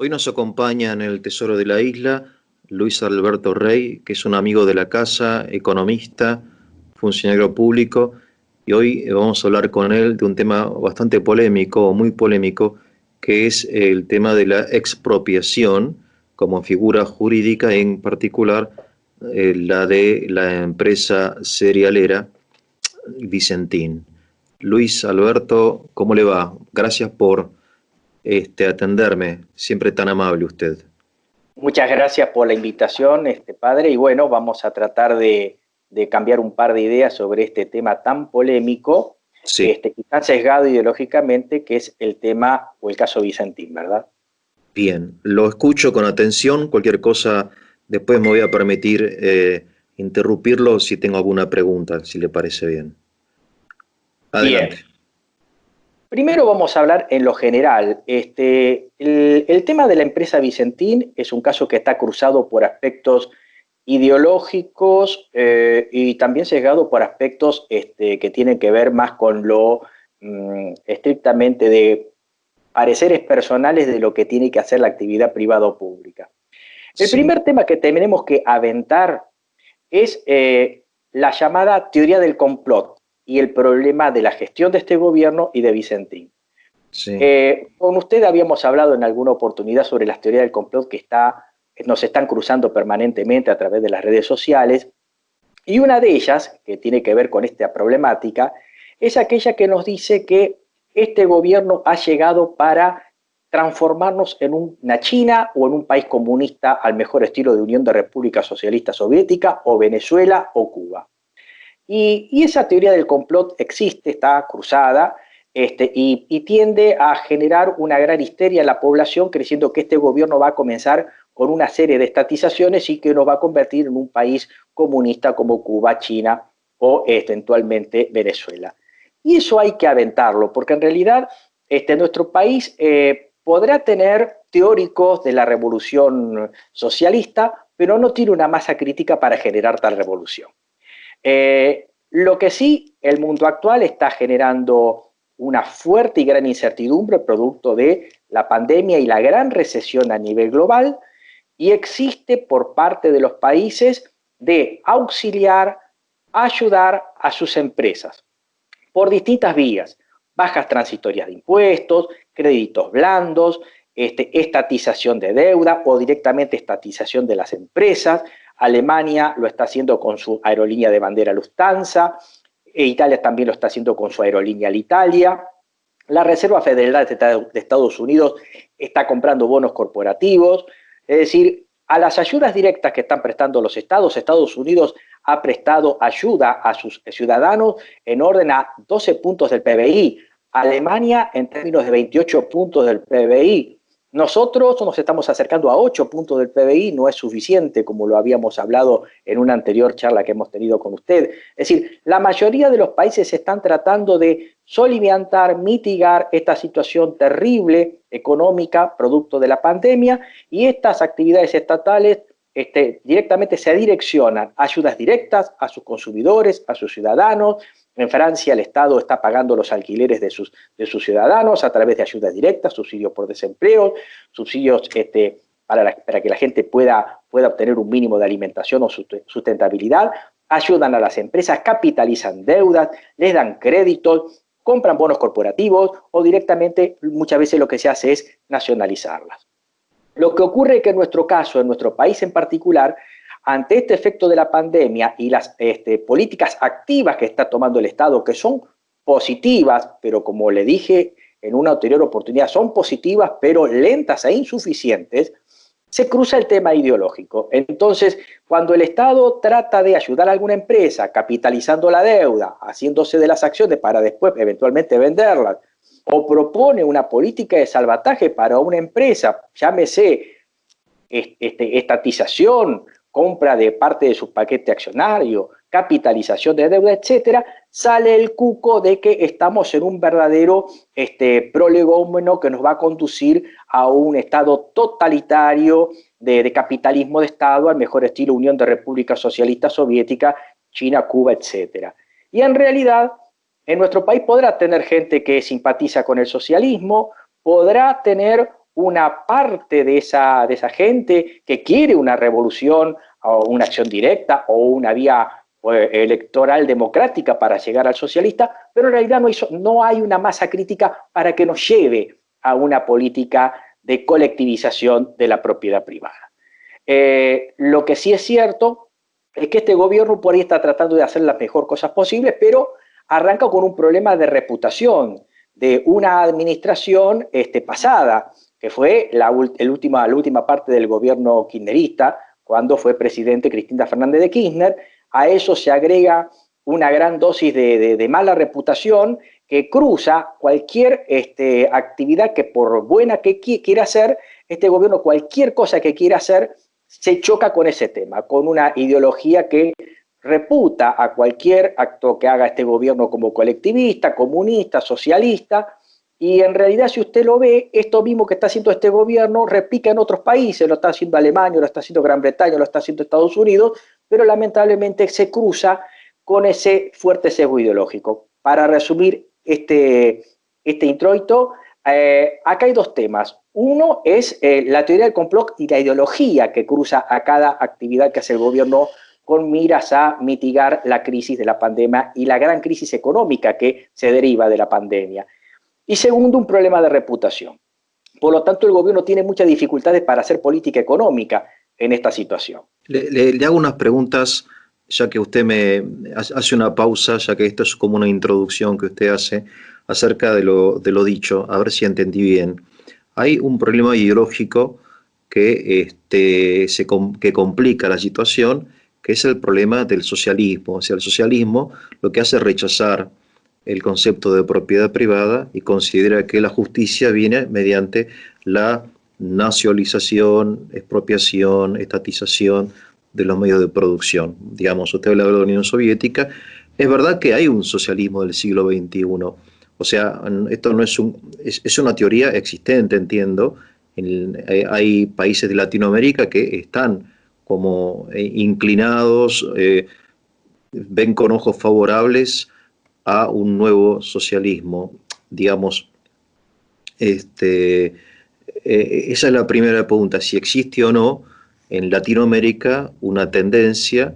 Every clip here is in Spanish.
Hoy nos acompaña en el Tesoro de la Isla Luis Alberto Rey, que es un amigo de la casa, economista, funcionario público, y hoy vamos a hablar con él de un tema bastante polémico, o muy polémico, que es el tema de la expropiación como figura jurídica, en particular la de la empresa cerealera Vicentín. Luis Alberto, ¿cómo le va? Gracias por atenderme, siempre tan amable usted. Muchas gracias por la invitación, padre, y bueno, vamos a tratar de cambiar un par de ideas sobre este tema tan polémico, Sí, y tan sesgado ideológicamente, que es el tema o el caso Vicentín, ¿verdad? bien, lo escucho con atención, cualquier cosa, después me voy a permitir interrumpirlo si tengo alguna pregunta, si le parece bien. Bien, Adelante. primero vamos a hablar en lo general. El tema de la empresa Vicentín es un caso que está cruzado por aspectos ideológicos y también sesgado por aspectos que tienen que ver más con lo estrictamente de pareceres personales de lo que tiene que hacer la actividad privada o pública. El Sí, primer tema que tenemos que aventar es la llamada teoría del complot y el problema de la gestión de este gobierno y de Vicentín. sí, Con usted habíamos hablado en alguna oportunidad sobre las teorías del complot que nos están cruzando permanentemente a través de las redes sociales, y una de ellas, que tiene que ver con esta problemática, es aquella que nos dice que este gobierno ha llegado para transformarnos en una China o en un país comunista al mejor estilo de Unión de República Socialista Soviética o Venezuela o Cuba. Y esa teoría del complot existe, está cruzada, y tiende a generar una gran histeria en la población, creyendo que este gobierno va a comenzar con una serie de estatizaciones y que nos va a convertir en un país comunista como Cuba, China o eventualmente Venezuela. Y eso hay que aventarlo, porque en realidad nuestro país podrá tener teóricos de la revolución socialista, pero no tiene una masa crítica para generar tal revolución. Lo que sí, el mundo actual está generando una fuerte y gran incertidumbre producto de la pandemia y la gran recesión a nivel global, y existe por parte de los países de auxiliar, ayudar a sus empresas por distintas vías: bajas transitorias de impuestos, créditos blandos, estatización de deuda o directamente estatización de las empresas. Alemania lo está haciendo con su aerolínea de bandera Lufthansa, Italia también lo está haciendo con su aerolínea Alitalia. La Reserva Federal de Estados Unidos está comprando bonos corporativos. Es decir, a las ayudas directas que están prestando los estados, Estados Unidos ha prestado ayuda a sus ciudadanos en orden a 12 puntos del PBI. Alemania en términos de 28 puntos del PBI. Nosotros nos estamos acercando a 8 puntos del PBI, no es suficiente, como lo habíamos hablado en una anterior charla que hemos tenido con usted. Es decir, la mayoría de los países están tratando de soliviantar, mitigar esta situación terrible económica producto de la pandemia, y estas actividades estatales directamente se direccionan ayudas directas a sus consumidores, a sus ciudadanos. En Francia el Estado está pagando los alquileres de sus ciudadanos a través de ayudas directas, subsidios por desempleo, subsidios para que la gente pueda obtener un mínimo de alimentación o sustentabilidad. Ayudan a las empresas, capitalizan deudas, les dan créditos, compran bonos corporativos o directamente muchas veces lo que se hace es nacionalizarlas. Lo que ocurre es que en nuestro caso, en nuestro país en particular, ante este efecto de la pandemia y las políticas activas que está tomando el Estado, que son positivas, pero como le dije en una anterior oportunidad, son positivas pero lentas e insuficientes, se cruza el tema ideológico. Entonces, cuando el Estado trata de ayudar a alguna empresa capitalizando la deuda, haciéndose de las acciones para después eventualmente venderlas, o propone una política de salvataje para una empresa, llámese estatización, compra de parte de su paquete accionario, capitalización de deuda, etcétera, sale el cuco de que estamos en un verdadero prolegómeno que nos va a conducir a un estado totalitario de capitalismo de Estado, al mejor estilo Unión de República Socialista Soviética, China, Cuba, etcétera. Y en realidad, en nuestro país podrá tener gente que simpatiza con el socialismo, podrá tener una parte de esa gente que quiere una revolución o una acción directa o una vía electoral democrática para llegar al socialista, pero en realidad no hay una masa crítica para que nos lleve a una política de colectivización de la propiedad privada. Lo que sí es cierto es que este gobierno por ahí está tratando de hacer las mejores cosas posibles, pero arranca con un problema de reputación de una administración pasada, que fue la última parte del gobierno kirchnerista, cuando fue presidente Cristina Fernández de Kirchner. A eso se agrega una gran dosis de mala reputación que cruza cualquier actividad que, por buena que quiera hacer, este gobierno, cualquier cosa que quiera hacer, se choca con ese tema, con una ideología que reputa a cualquier acto que haga este gobierno como colectivista, comunista, socialista, y en realidad, si usted lo ve, esto mismo que está haciendo este gobierno replica en otros países, lo está haciendo Alemania, lo está haciendo Gran Bretaña, lo está haciendo Estados Unidos, pero lamentablemente se cruza con ese fuerte sesgo ideológico. Para resumir este introito, acá hay dos temas. Uno es la teoría del complot y la ideología que cruza a cada actividad que hace el gobierno con miras a mitigar la crisis de la pandemia y la gran crisis económica que se deriva de la pandemia. Y segundo, un problema de reputación. Por lo tanto, el gobierno tiene muchas dificultades para hacer política económica en esta situación. Le hago unas preguntas, ya que usted me hace una pausa, ya que esto es como una introducción que usted hace acerca de lo dicho, a ver si entendí bien. Hay un problema ideológico que complica la situación, que es el problema del socialismo. O sea, el socialismo lo que hace es rechazar el concepto de propiedad privada y considera que la justicia viene mediante la nacionalización, expropiación, estatización de los medios de producción. Digamos, usted habla de la Unión Soviética, es verdad que hay un socialismo del siglo XXI, o sea, esto no es una teoría existente, entiendo. Hay países de Latinoamérica que están como inclinados, ven con ojos favorables a un nuevo socialismo, digamos. Esa es la primera pregunta, si existe o no en Latinoamérica una tendencia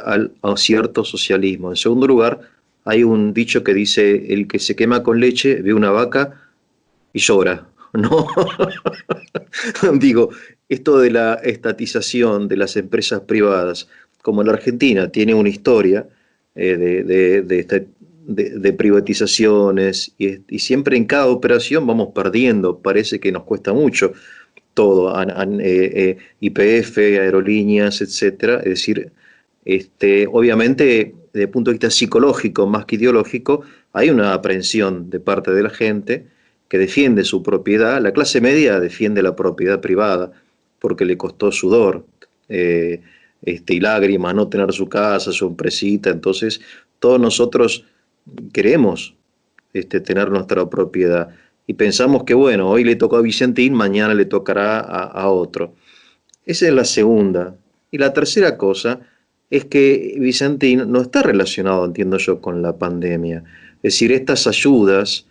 a cierto socialismo. En segundo lugar, hay un dicho que dice: el que se quema con leche ve una vaca y llora, ¿no? Digo, esto de la estatización de las empresas privadas, como la Argentina tiene una historia de privatizaciones y siempre en cada operación vamos perdiendo, parece que nos cuesta mucho todo, YPF, aerolíneas, etcétera. Es decir, obviamente, desde el punto de vista psicológico más que ideológico, hay una aprehensión de parte de la gente que defiende su propiedad. La clase media defiende la propiedad privada porque le costó sudor y lágrimas no tener su casa, su empresita. Entonces, todos nosotros queremos tener nuestra propiedad. Y pensamos que, bueno, hoy le tocó a Vicentín, mañana le tocará a otro. Esa es la segunda. Y la tercera cosa es que Vicentín no está relacionado, entiendo yo, con la pandemia. Es decir, estas ayudas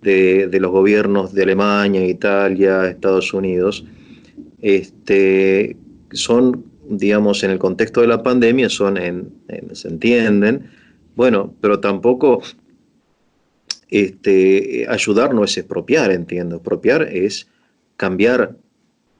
de los gobiernos de Alemania, Italia, Estados Unidos, son, digamos, en el contexto de la pandemia, se entienden, bueno, pero tampoco ayudar no es expropiar, entiendo. Expropiar es cambiar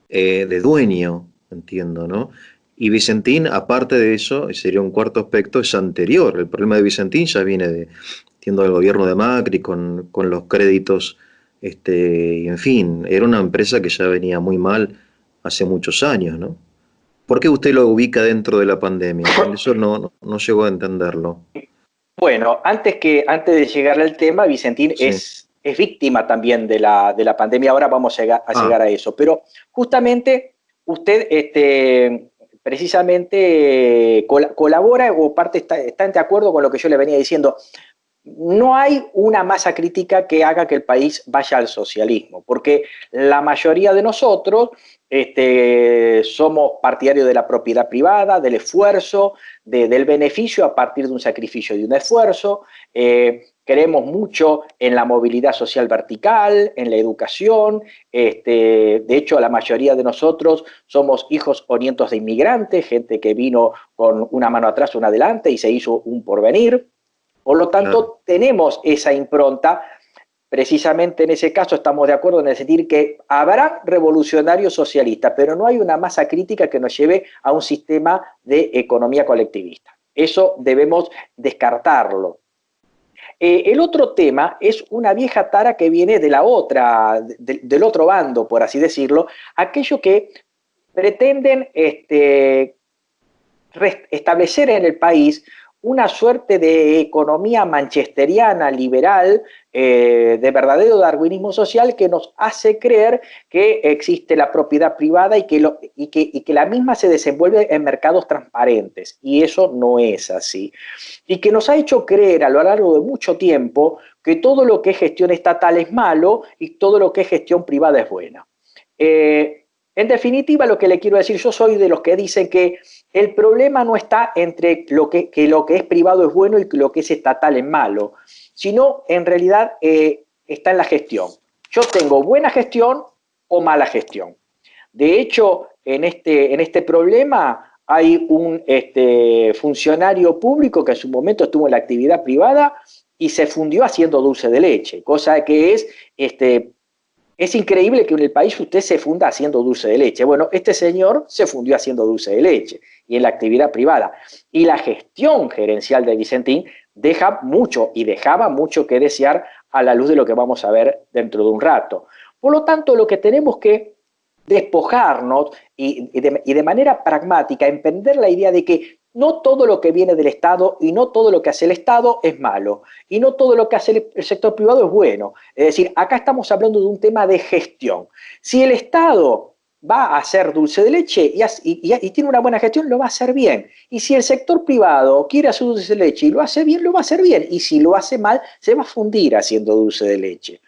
de dueño, entiendo, ¿no? Y Vicentín, aparte de eso, sería un cuarto aspecto, es anterior. El problema de Vicentín ya viene entiendo, del gobierno de Macri con los créditos, y en fin, era una empresa que ya venía muy mal hace muchos años, ¿no? ¿Por qué usted lo ubica dentro de la pandemia? Eso no llegó a entenderlo. Bueno, antes de llegar al tema, Vicentín Sí. es víctima también de la pandemia. Ahora vamos a llegar a eso. Pero justamente usted precisamente colabora o está de acuerdo con lo que yo le venía diciendo. No hay una masa crítica que haga que el país vaya al socialismo, porque la mayoría de nosotros somos partidarios de la propiedad privada, del esfuerzo, del beneficio a partir de un sacrificio y de un esfuerzo. creemos mucho en la movilidad social vertical, en la educación. De hecho, la mayoría de nosotros somos hijos o nietos de inmigrantes, gente que vino con una mano atrás, una adelante y se hizo un porvenir. Por lo tanto, claro. tenemos esa impronta. Precisamente en ese caso estamos de acuerdo en decir que habrá revolucionarios socialistas, pero no hay una masa crítica que nos lleve a un sistema de economía colectivista. Eso debemos descartarlo. El otro tema es una vieja tara que viene de la otra, del otro bando, por así decirlo, aquello que pretenden establecer en el país una suerte de economía manchesteriana, liberal, de verdadero darwinismo social que nos hace creer que existe la propiedad privada y que la misma se desenvuelve en mercados transparentes. Y eso no es así. Y que nos ha hecho creer a lo largo de mucho tiempo que todo lo que es gestión estatal es malo y todo lo que es gestión privada es buena. En definitiva, lo que le quiero decir, yo soy de los que dicen que el problema no está entre lo que es privado es bueno y que lo que es estatal es malo, sino en realidad está en la gestión. Yo tengo buena gestión o mala gestión. De hecho, en este problema hay un funcionario público que en su momento estuvo en la actividad privada y se fundió haciendo dulce de leche, cosa que es increíble que en el país usted se funda haciendo dulce de leche. Bueno, este señor se fundió haciendo dulce de leche y en la actividad privada. Y la gestión gerencial de Vicentín deja mucho y dejaba mucho que desear a la luz de lo que vamos a ver dentro de un rato. Por lo tanto, lo que tenemos que despojarnos y de manera pragmática emprender la idea de que no todo lo que viene del Estado y no todo lo que hace el Estado es malo y no todo lo que hace el sector privado es bueno. Es decir, acá estamos hablando de un tema de gestión. Si el Estado va a hacer dulce de leche y tiene una buena gestión, lo va a hacer bien. Y si el sector privado quiere hacer dulce de leche y lo hace bien, lo va a hacer bien. Y si lo hace mal, se va a fundir haciendo dulce de leche.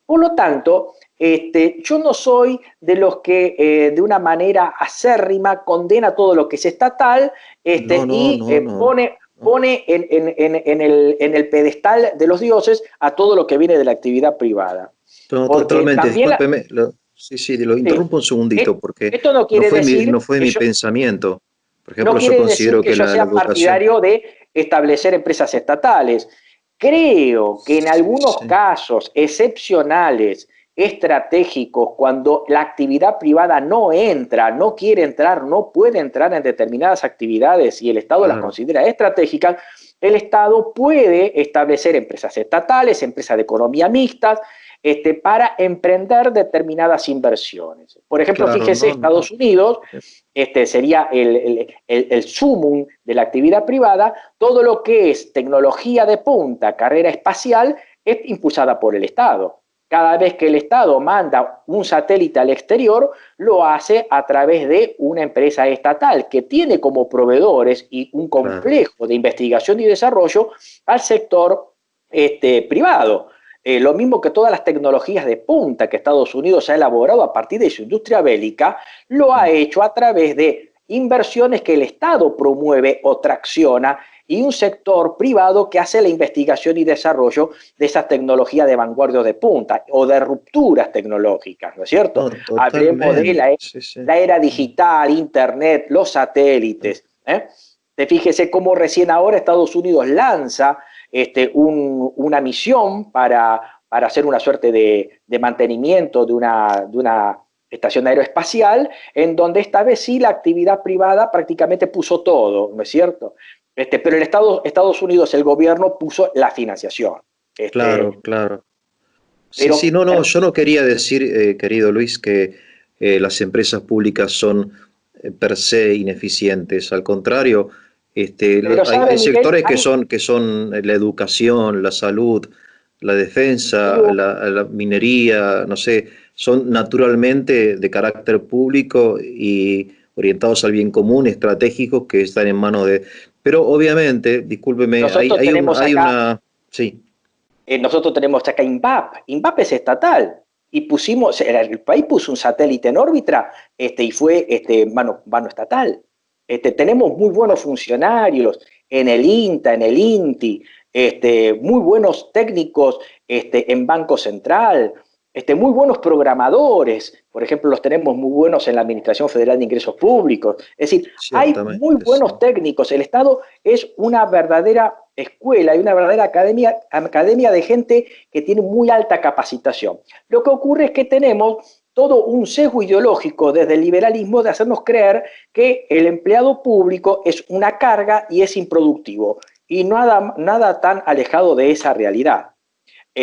Por lo tanto, yo no soy de los que de una manera acérrima condena todo lo que es estatal No, no, y no, no, no. pone en el pedestal de los dioses a todo lo que viene de la actividad privada. No, Porque totalmente, también, discúlpeme, sí, sí, lo sí, interrumpo un segundito porque esto no quiere no decir fue que mi yo, pensamiento. Por no ejemplo, yo quiere decir considero que que yo la sea educación, partidario de establecer empresas estatales. Creo que en sí, algunos sí, casos excepcionales, estratégicos, cuando la actividad privada no entra, no quiere entrar, no puede entrar en determinadas actividades y el Estado las claro, considera estratégicas, el Estado puede establecer empresas estatales, empresas de economía mixtas, para emprender determinadas inversiones. Por ejemplo, claro, fíjese, no, no. Estados Unidos sería el sumum de la actividad privada, todo lo que es tecnología de punta, carrera espacial, es impulsada por el Estado. Cada vez que el Estado manda un satélite al exterior, lo hace a través de una empresa estatal que tiene como proveedores y un Claro, complejo de investigación y desarrollo al sector privado. Lo mismo que todas las tecnologías de punta que Estados Unidos ha elaborado a partir de su industria bélica, lo ha mm, hecho a través de inversiones que el Estado promueve o tracciona y un sector privado que hace la investigación y desarrollo de esas tecnologías de vanguardia de punta o de rupturas tecnológicas, ¿no es cierto? no, Hablemos de totalmente, sí, sí. la era Mm, digital, Internet, los mm, satélites. Fíjese cómo recién ahora Estados Unidos lanza una misión para hacer una suerte de mantenimiento de una estación aeroespacial, en donde esta vez sí la actividad privada prácticamente puso todo, ¿no es cierto? Pero Estados Unidos, el gobierno puso la financiación. claro, claro. Sí, sí, Pero, no, no, yo no quería decir, querido Luis, que las empresas públicas son per se ineficientes. Al contrario, pero hay ¿sabe, Miguel? sectores que son la educación, la salud, la defensa, la minería, no sé, son naturalmente de carácter público y orientados al bien común, estratégicos que están en manos de... Pero obviamente, discúlpeme, nosotros tenemos hay acá una... Sí, nosotros tenemos acá INVAP. INVAP es estatal. Y el país puso un satélite en órbita y fue mano estatal. Tenemos muy buenos funcionarios en el INTA, en el INTI. muy buenos técnicos en Banco Central, muy buenos programadores, por ejemplo, los tenemos muy buenos en la Administración Federal de Ingresos Públicos. Es decir, hay muy Ciertamente, buenos sí. técnicos. El Estado es una verdadera escuela y una verdadera academia de gente que tiene muy alta capacitación. Lo que ocurre es que tenemos todo un sesgo ideológico desde el liberalismo de hacernos creer que el empleado público es una carga y es improductivo, y nada tan alejado de esa realidad.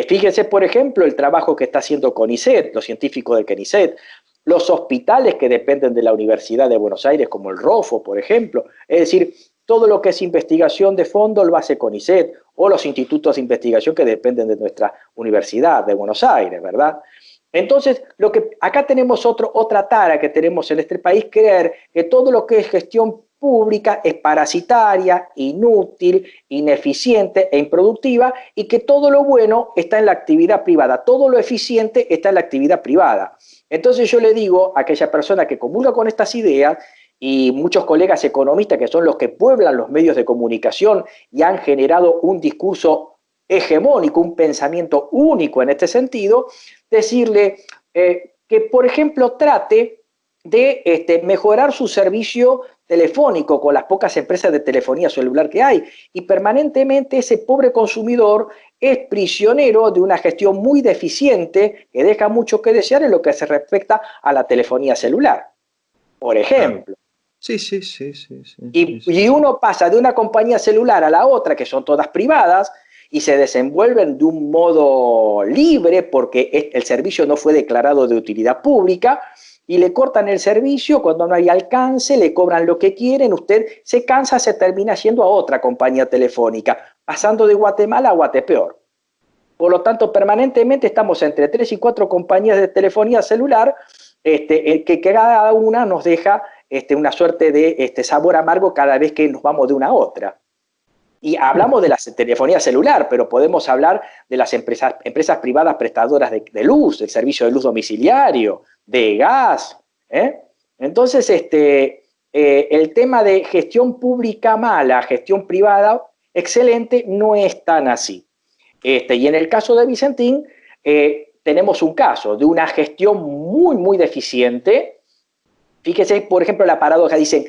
Fíjense, por ejemplo, el trabajo que está haciendo CONICET, los científicos de CONICET, los hospitales que dependen de la Universidad de Buenos Aires, como el ROFO, por ejemplo. Es decir, todo lo que es investigación de fondo lo hace CONICET, o los institutos de investigación que dependen de nuestra Universidad de Buenos Aires, ¿verdad? Entonces, acá tenemos otra tara que tenemos en este país, creer que todo lo que es gestión pública es parasitaria, inútil, ineficiente e improductiva, y que todo lo bueno está en la actividad privada, todo lo eficiente está en la actividad privada. Entonces yo le digo a aquella persona que comulga con estas ideas, y muchos colegas economistas que son los que pueblan los medios de comunicación y han generado un discurso hegemónico, un pensamiento único en este sentido, decirle que, por ejemplo, trate de mejorar su servicio telefónico con las pocas empresas de telefonía celular que hay, y permanentemente ese pobre consumidor es prisionero de una gestión muy deficiente que deja mucho que desear en lo que se respecta a la telefonía celular, por Claro. ejemplo. Sí, sí, sí, sí, sí, sí, sí, Y sí. uno pasa de una compañía celular a la otra, que son todas privadas, y se desenvuelven de un modo libre porque el servicio no fue declarado de utilidad pública, y le cortan el servicio cuando no hay alcance, le cobran lo que quieren, usted se cansa, se termina yendo a otra compañía telefónica, pasando de Guatemala a Guatepeor. Por lo tanto, permanentemente estamos entre 3 y 4 compañías de telefonía celular, que cada una nos deja una suerte de sabor amargo cada vez que nos vamos de una a otra. Y hablamos de la telefonía celular, pero podemos hablar de las empresas privadas prestadoras de luz, del servicio de luz domiciliario, de gas. Entonces, el tema de gestión pública mala, gestión privada excelente, no es tan así. Y en el caso de Vicentín, tenemos un caso de una gestión muy, muy deficiente. Fíjese, por ejemplo, la paradoja, dicen,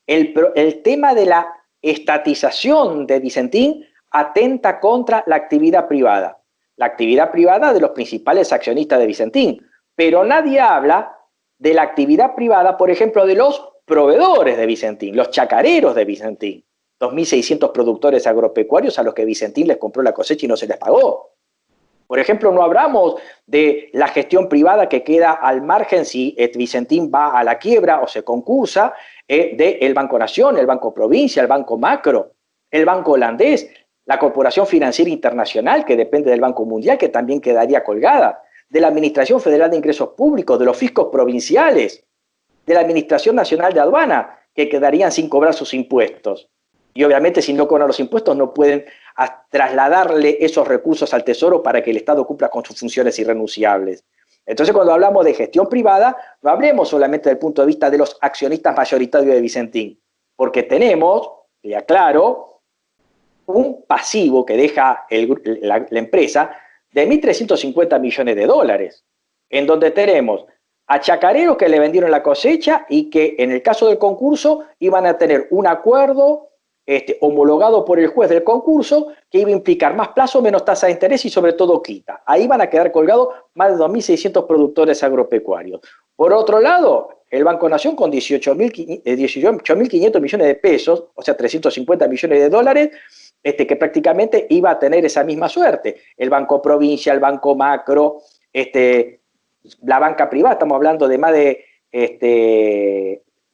el tema de la estatización de Vicentín atenta contra la actividad privada de los principales accionistas de Vicentín, pero nadie habla de la actividad privada, por ejemplo, de los proveedores de Vicentín, los chacareros de Vicentín, 2.600 productores agropecuarios a los que Vicentín les compró la cosecha y no se les pagó. Por ejemplo, no hablamos de la gestión privada que queda al margen si Vicentín va a la quiebra o se concursa, del Banco Nación, el Banco Provincia, el Banco Macro, el Banco Holandés, la Corporación Financiera Internacional, que depende del Banco Mundial, que también quedaría colgada, de la Administración Federal de Ingresos Públicos, de los fiscos provinciales, de la Administración Nacional de Aduana, que quedarían sin cobrar sus impuestos. Y obviamente, si no cobran los impuestos, no pueden trasladarle esos recursos al Tesoro para que el Estado cumpla con sus funciones irrenunciables. Entonces, cuando hablamos de gestión privada, no hablemos solamente desde el punto de vista de los accionistas mayoritarios de Vicentín, porque tenemos, y aclaro, un pasivo que deja la empresa de 1.350 millones de dólares, en donde tenemos a chacareros que le vendieron la cosecha y que en el caso del concurso iban a tener un acuerdo homologado por el juez del concurso que iba a implicar más plazo, menos tasa de interés y sobre todo quita. Ahí van a quedar colgados más de 2.600 productores agropecuarios. Por otro lado, el Banco Nación con 18.500 millones de pesos, o sea, 350 millones de dólares, que prácticamente iba a tener esa misma suerte. El Banco Provincia, el Banco Macro, la banca privada, estamos hablando de más de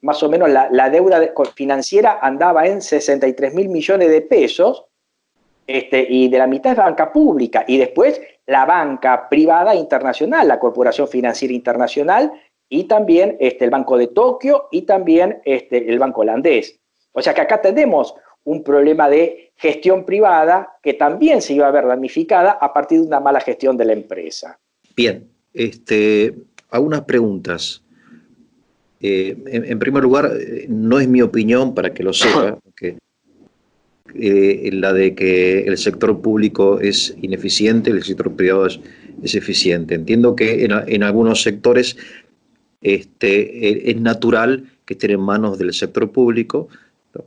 más o menos la deuda financiera andaba en 63.000 millones de pesos, y de la mitad es banca pública, y después la banca privada internacional, la Corporación Financiera Internacional, y también el Banco de Tokio, y también el Banco Holandés. O sea que acá tenemos un problema de gestión privada que también se iba a ver ramificada a partir de una mala gestión de la empresa. Bien, algunas preguntas. En primer lugar, no es mi opinión, para que lo sepa, que la de que el sector público es ineficiente, el sector privado es eficiente. Entiendo que en algunos sectores es natural que estén en manos del sector público,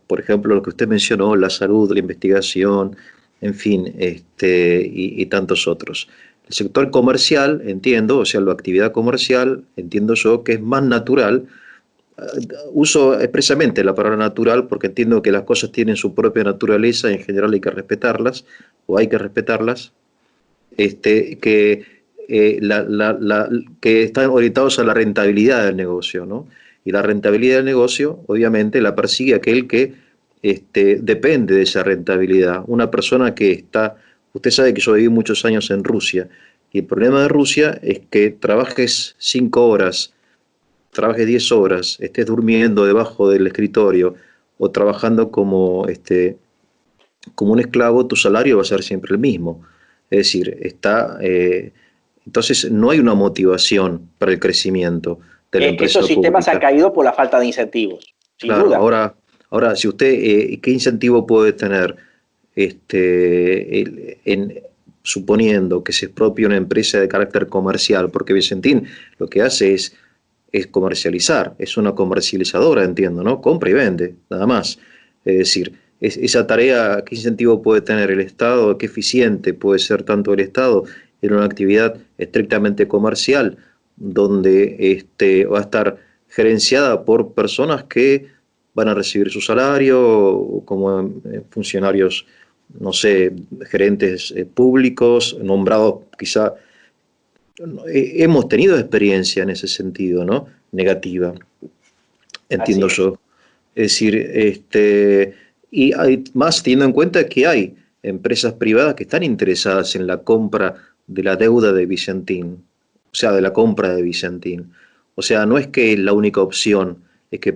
por ejemplo, lo que usted mencionó, la salud, la investigación, en fin, y tantos otros. El sector comercial, entiendo, o sea, la actividad comercial, entiendo yo que es más natural. Uso expresamente la palabra natural porque entiendo que las cosas tienen su propia naturaleza y en general hay que respetarlas, o hay que respetarlas, que, que están orientados a la rentabilidad del negocio, ¿no? Y la rentabilidad del negocio, obviamente, la persigue aquel que depende de esa rentabilidad. Una persona que está, usted sabe que yo viví muchos años en Rusia, y el problema de Rusia es que trabajes 5 horas, trabajes 10 horas, estés durmiendo debajo del escritorio o trabajando como un esclavo, tu salario va a ser siempre el mismo. Es decir, entonces no hay una motivación para el crecimiento de la Es que empresa esos sistemas han pública. caído por la falta de incentivos, sin Claro, duda. ahora si usted, ¿qué incentivo puede tener suponiendo que se expropia una empresa de carácter comercial? Porque Vicentín lo que hace es comercializar, es una comercializadora, entiendo, ¿no? Compra y vende, nada más. Es decir, esa tarea, ¿qué incentivo puede tener el Estado? ¿Qué eficiente puede ser tanto el Estado en una actividad estrictamente comercial, donde va a estar gerenciada por personas que van a recibir su salario como funcionarios, no sé, gerentes públicos, nombrados quizá? Hemos tenido experiencia en ese sentido, ¿no? Negativa, Así entiendo es. yo. Es decir, y hay, más teniendo en cuenta que hay empresas privadas que están interesadas en la compra de la deuda de Vicentín, o sea, de la compra de Vicentín. O sea, no es que la única opción es que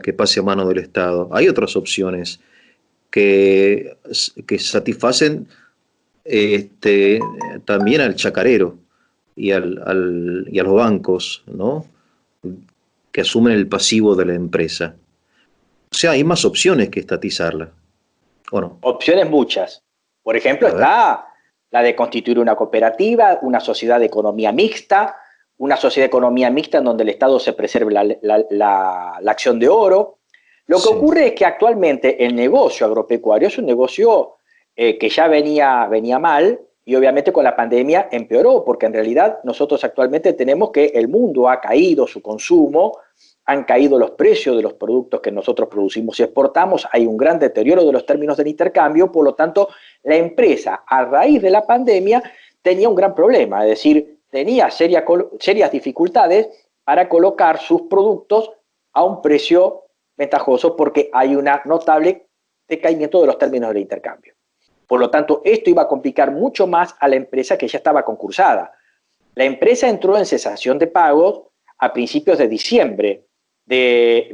que pase a mano del Estado. Hay otras opciones que, que satisfacen este, también al chacarero y a los bancos, ¿no? Que asumen el pasivo de la empresa. O sea, hay más opciones que estatizarla, ¿o no? Opciones muchas. Por ejemplo, A ver, está la de constituir una cooperativa, una sociedad de economía mixta, una sociedad de economía mixta en donde el Estado se preserve la acción de oro. Lo que sí, ocurre es que actualmente el negocio agropecuario es un negocio que ya venía mal y obviamente con la pandemia empeoró, porque en realidad nosotros actualmente tenemos que el mundo ha caído su consumo, han caído los precios de los productos que nosotros producimos y exportamos, hay un gran deterioro de los términos del intercambio, por lo tanto, la empresa a raíz de la pandemia tenía un gran problema, es decir, tenía serias dificultades para colocar sus productos a un precio ventajoso porque hay un notable decaimiento de los términos del intercambio. Por lo tanto, esto iba a complicar mucho más a la empresa que ya estaba concursada. La empresa entró en cesación de pagos a principios de diciembre del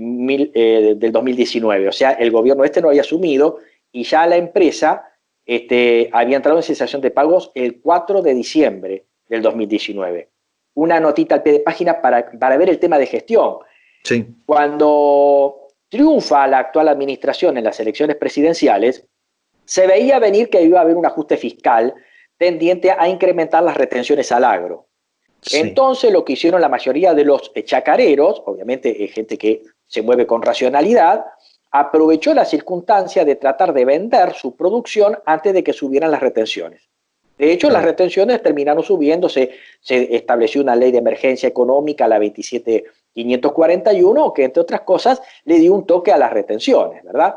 2019. O sea, el gobierno no había asumido y ya la empresa había entrado en cesación de pagos el 4 de diciembre del 2019. Una notita al pie de página para ver el tema de gestión. sí, Cuando triunfa la actual administración en las elecciones presidenciales, se veía venir que iba a haber un ajuste fiscal tendiente a incrementar las retenciones al agro. sí, Entonces lo que hicieron la mayoría de los chacareros, obviamente gente que se mueve con racionalidad, aprovechó la circunstancia de tratar de vender su producción antes de que subieran las retenciones. De hecho, las claro, retenciones terminaron subiendo, se estableció una ley de emergencia económica, la 27541, que entre otras cosas le dio un toque a las retenciones, ¿verdad?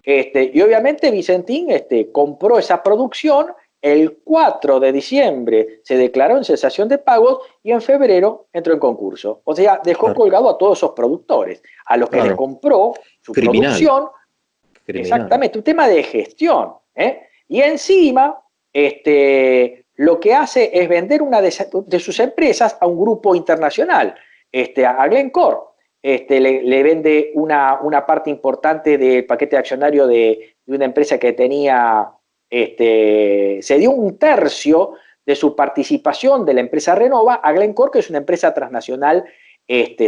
Y obviamente Vicentín compró esa producción, el 4 de diciembre se declaró en cesación de pagos y en febrero entró en concurso. O sea, dejó claro, colgado a todos esos productores, a los que les claro. compró su Criminal, producción, criminal. exactamente, un tema de gestión. Y encima, lo que hace es vender una de sus empresas a un grupo internacional, a Glencore. Le vende una parte importante del paquete accionario de una empresa que tenía, se dio un tercio de su participación de la empresa Renova a Glencore, que es una empresa transnacional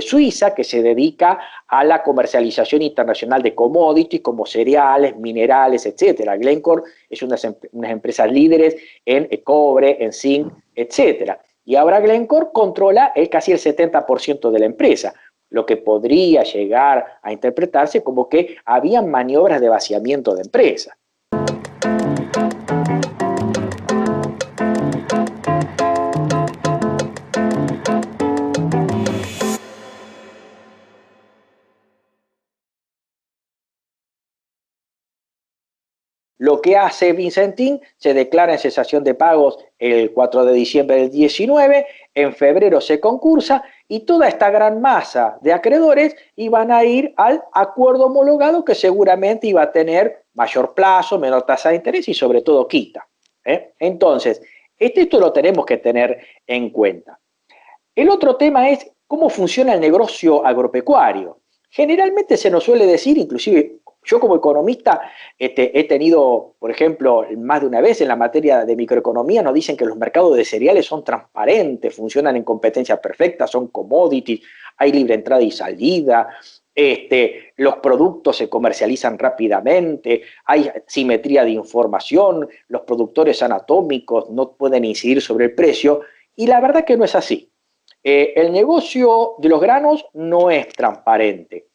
Suiza, que se dedica a la comercialización internacional de commodities como cereales, minerales, etcétera. Glencore es unas empresas líderes en cobre, en zinc, etcétera. Y ahora Glencore controla casi el 70% de la empresa, lo que podría llegar a interpretarse como que habían maniobras de vaciamiento de empresa. Lo que hace Vicentín, se declara en cesación de pagos el 4 de diciembre del 19, en febrero se concursa y toda esta gran masa de acreedores iban a ir al acuerdo homologado que seguramente iba a tener mayor plazo, menor tasa de interés y sobre todo quita. Entonces, esto lo tenemos que tener en cuenta. El otro tema es cómo funciona el negocio agropecuario. Generalmente se nos suele decir, inclusive yo como economista he tenido, por ejemplo, más de una vez en la materia de microeconomía, nos dicen que los mercados de cereales son transparentes, funcionan en competencia perfecta, son commodities, hay libre entrada y salida, los productos se comercializan rápidamente, hay simetría de información, los productores anatómicos no pueden incidir sobre el precio, y la verdad que no es así. El negocio de los granos no es transparente.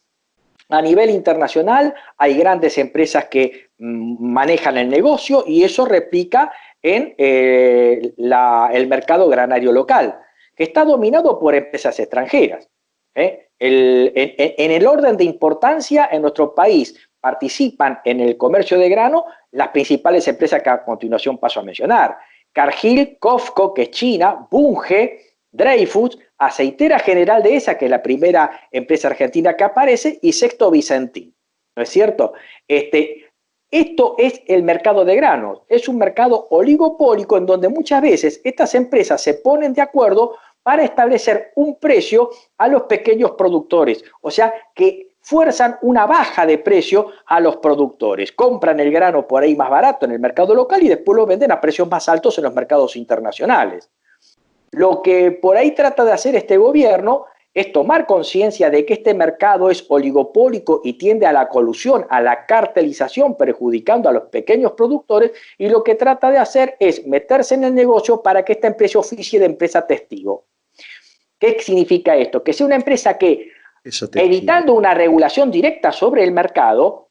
A nivel internacional hay grandes empresas que manejan el negocio y eso replica en el mercado granario local, que está dominado por empresas extranjeras. En el orden de importancia en nuestro país participan en el comercio de grano las principales empresas que a continuación paso a mencionar. Cargill, COFCO, que es China, Bunge, Dreyfus, Aceitera General Dehesa, que es la primera empresa argentina que aparece, y Sexto Vicentín, ¿no es cierto? Esto es el mercado de granos, es un mercado oligopólico en donde muchas veces estas empresas se ponen de acuerdo para establecer un precio a los pequeños productores, o sea que fuerzan una baja de precio a los productores, compran el grano por ahí más barato en el mercado local y después lo venden a precios más altos en los mercados internacionales. Lo que por ahí trata de hacer este gobierno es tomar conciencia de que este mercado es oligopólico y tiende a la colusión, a la cartelización, perjudicando a los pequeños productores, y lo que trata de hacer es meterse en el negocio para que esta empresa oficie de empresa testigo. ¿Qué significa esto? Que sea una empresa que, evitando una regulación directa sobre el mercado,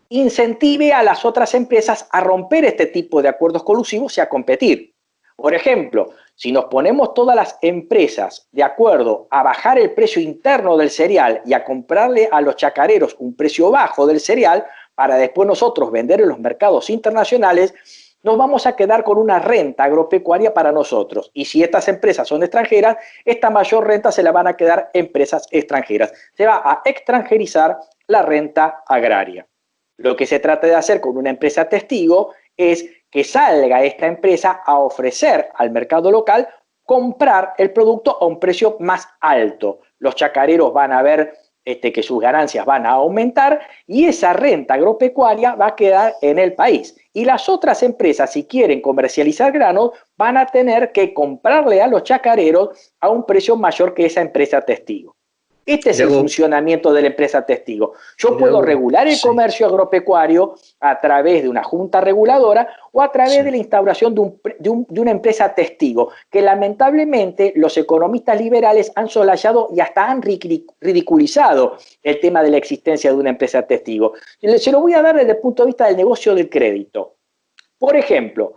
incentive a las otras empresas a romper este tipo de acuerdos colusivos y a competir. Por ejemplo, si nos ponemos todas las empresas de acuerdo a bajar el precio interno del cereal y a comprarle a los chacareros un precio bajo del cereal para después nosotros vender en los mercados internacionales, nos vamos a quedar con una renta agropecuaria para nosotros. Y si estas empresas son extranjeras, esta mayor renta se la van a quedar empresas extranjeras. Se va a extranjerizar la renta agraria. Lo que se trata de hacer con una empresa testigo es que salga esta empresa a ofrecer al mercado local comprar el producto a un precio más alto. Los chacareros van a ver que sus ganancias van a aumentar y esa renta agropecuaria va a quedar en el país. Y las otras empresas, si quieren comercializar granos, van a tener que comprarle a los chacareros a un precio mayor que esa empresa testigo. Este es el funcionamiento de la empresa testigo. Yo puedo regular el comercio agropecuario a través de una junta reguladora o a través de la instauración de una empresa testigo, que lamentablemente los economistas liberales han solayado y hasta han ridiculizado el tema de la existencia de una empresa testigo. Se lo voy a dar desde el punto de vista del negocio del crédito. Por ejemplo,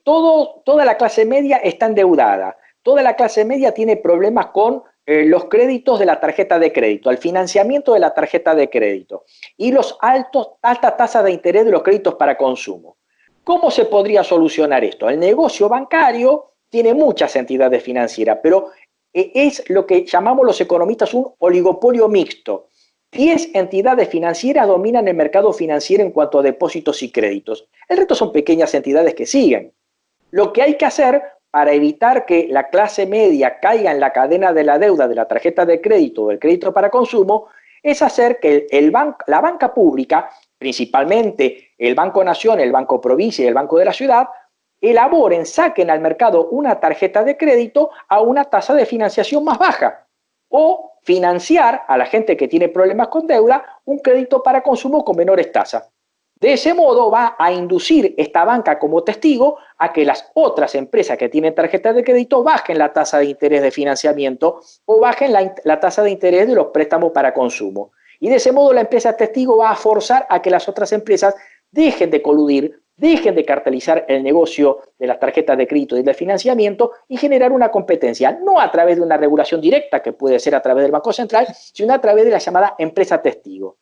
toda la clase media está endeudada. Toda la clase media tiene problemas con los créditos de la tarjeta de crédito, el financiamiento de la tarjeta de crédito y los altas tasas de interés de los créditos para consumo. ¿Cómo se podría solucionar esto? El negocio bancario tiene muchas entidades financieras, pero es lo que llamamos los economistas un oligopolio mixto. 10 entidades financieras dominan el mercado financiero en cuanto a depósitos y créditos. El resto son pequeñas entidades que siguen. Lo que hay que hacer para evitar que la clase media caiga en la cadena de la deuda de la tarjeta de crédito o del crédito para consumo es hacer que la banca pública, principalmente el Banco Nación, el Banco Provincia y el Banco de la Ciudad, saquen al mercado una tarjeta de crédito a una tasa de financiación más baja. o financiar a la gente que tiene problemas con deuda un crédito para consumo con menores tasas. De ese modo va a inducir esta banca como testigo a que las otras empresas que tienen tarjetas de crédito bajen la tasa de interés de financiamiento o bajen la tasa de interés de los préstamos para consumo. Y de ese modo la empresa testigo va a forzar a que las otras empresas dejen de coludir, dejen de cartelizar el negocio de las tarjetas de crédito y del financiamiento y generar una competencia, no a través de una regulación directa, que puede ser a través del Banco Central, sino a través de la llamada empresa testigo.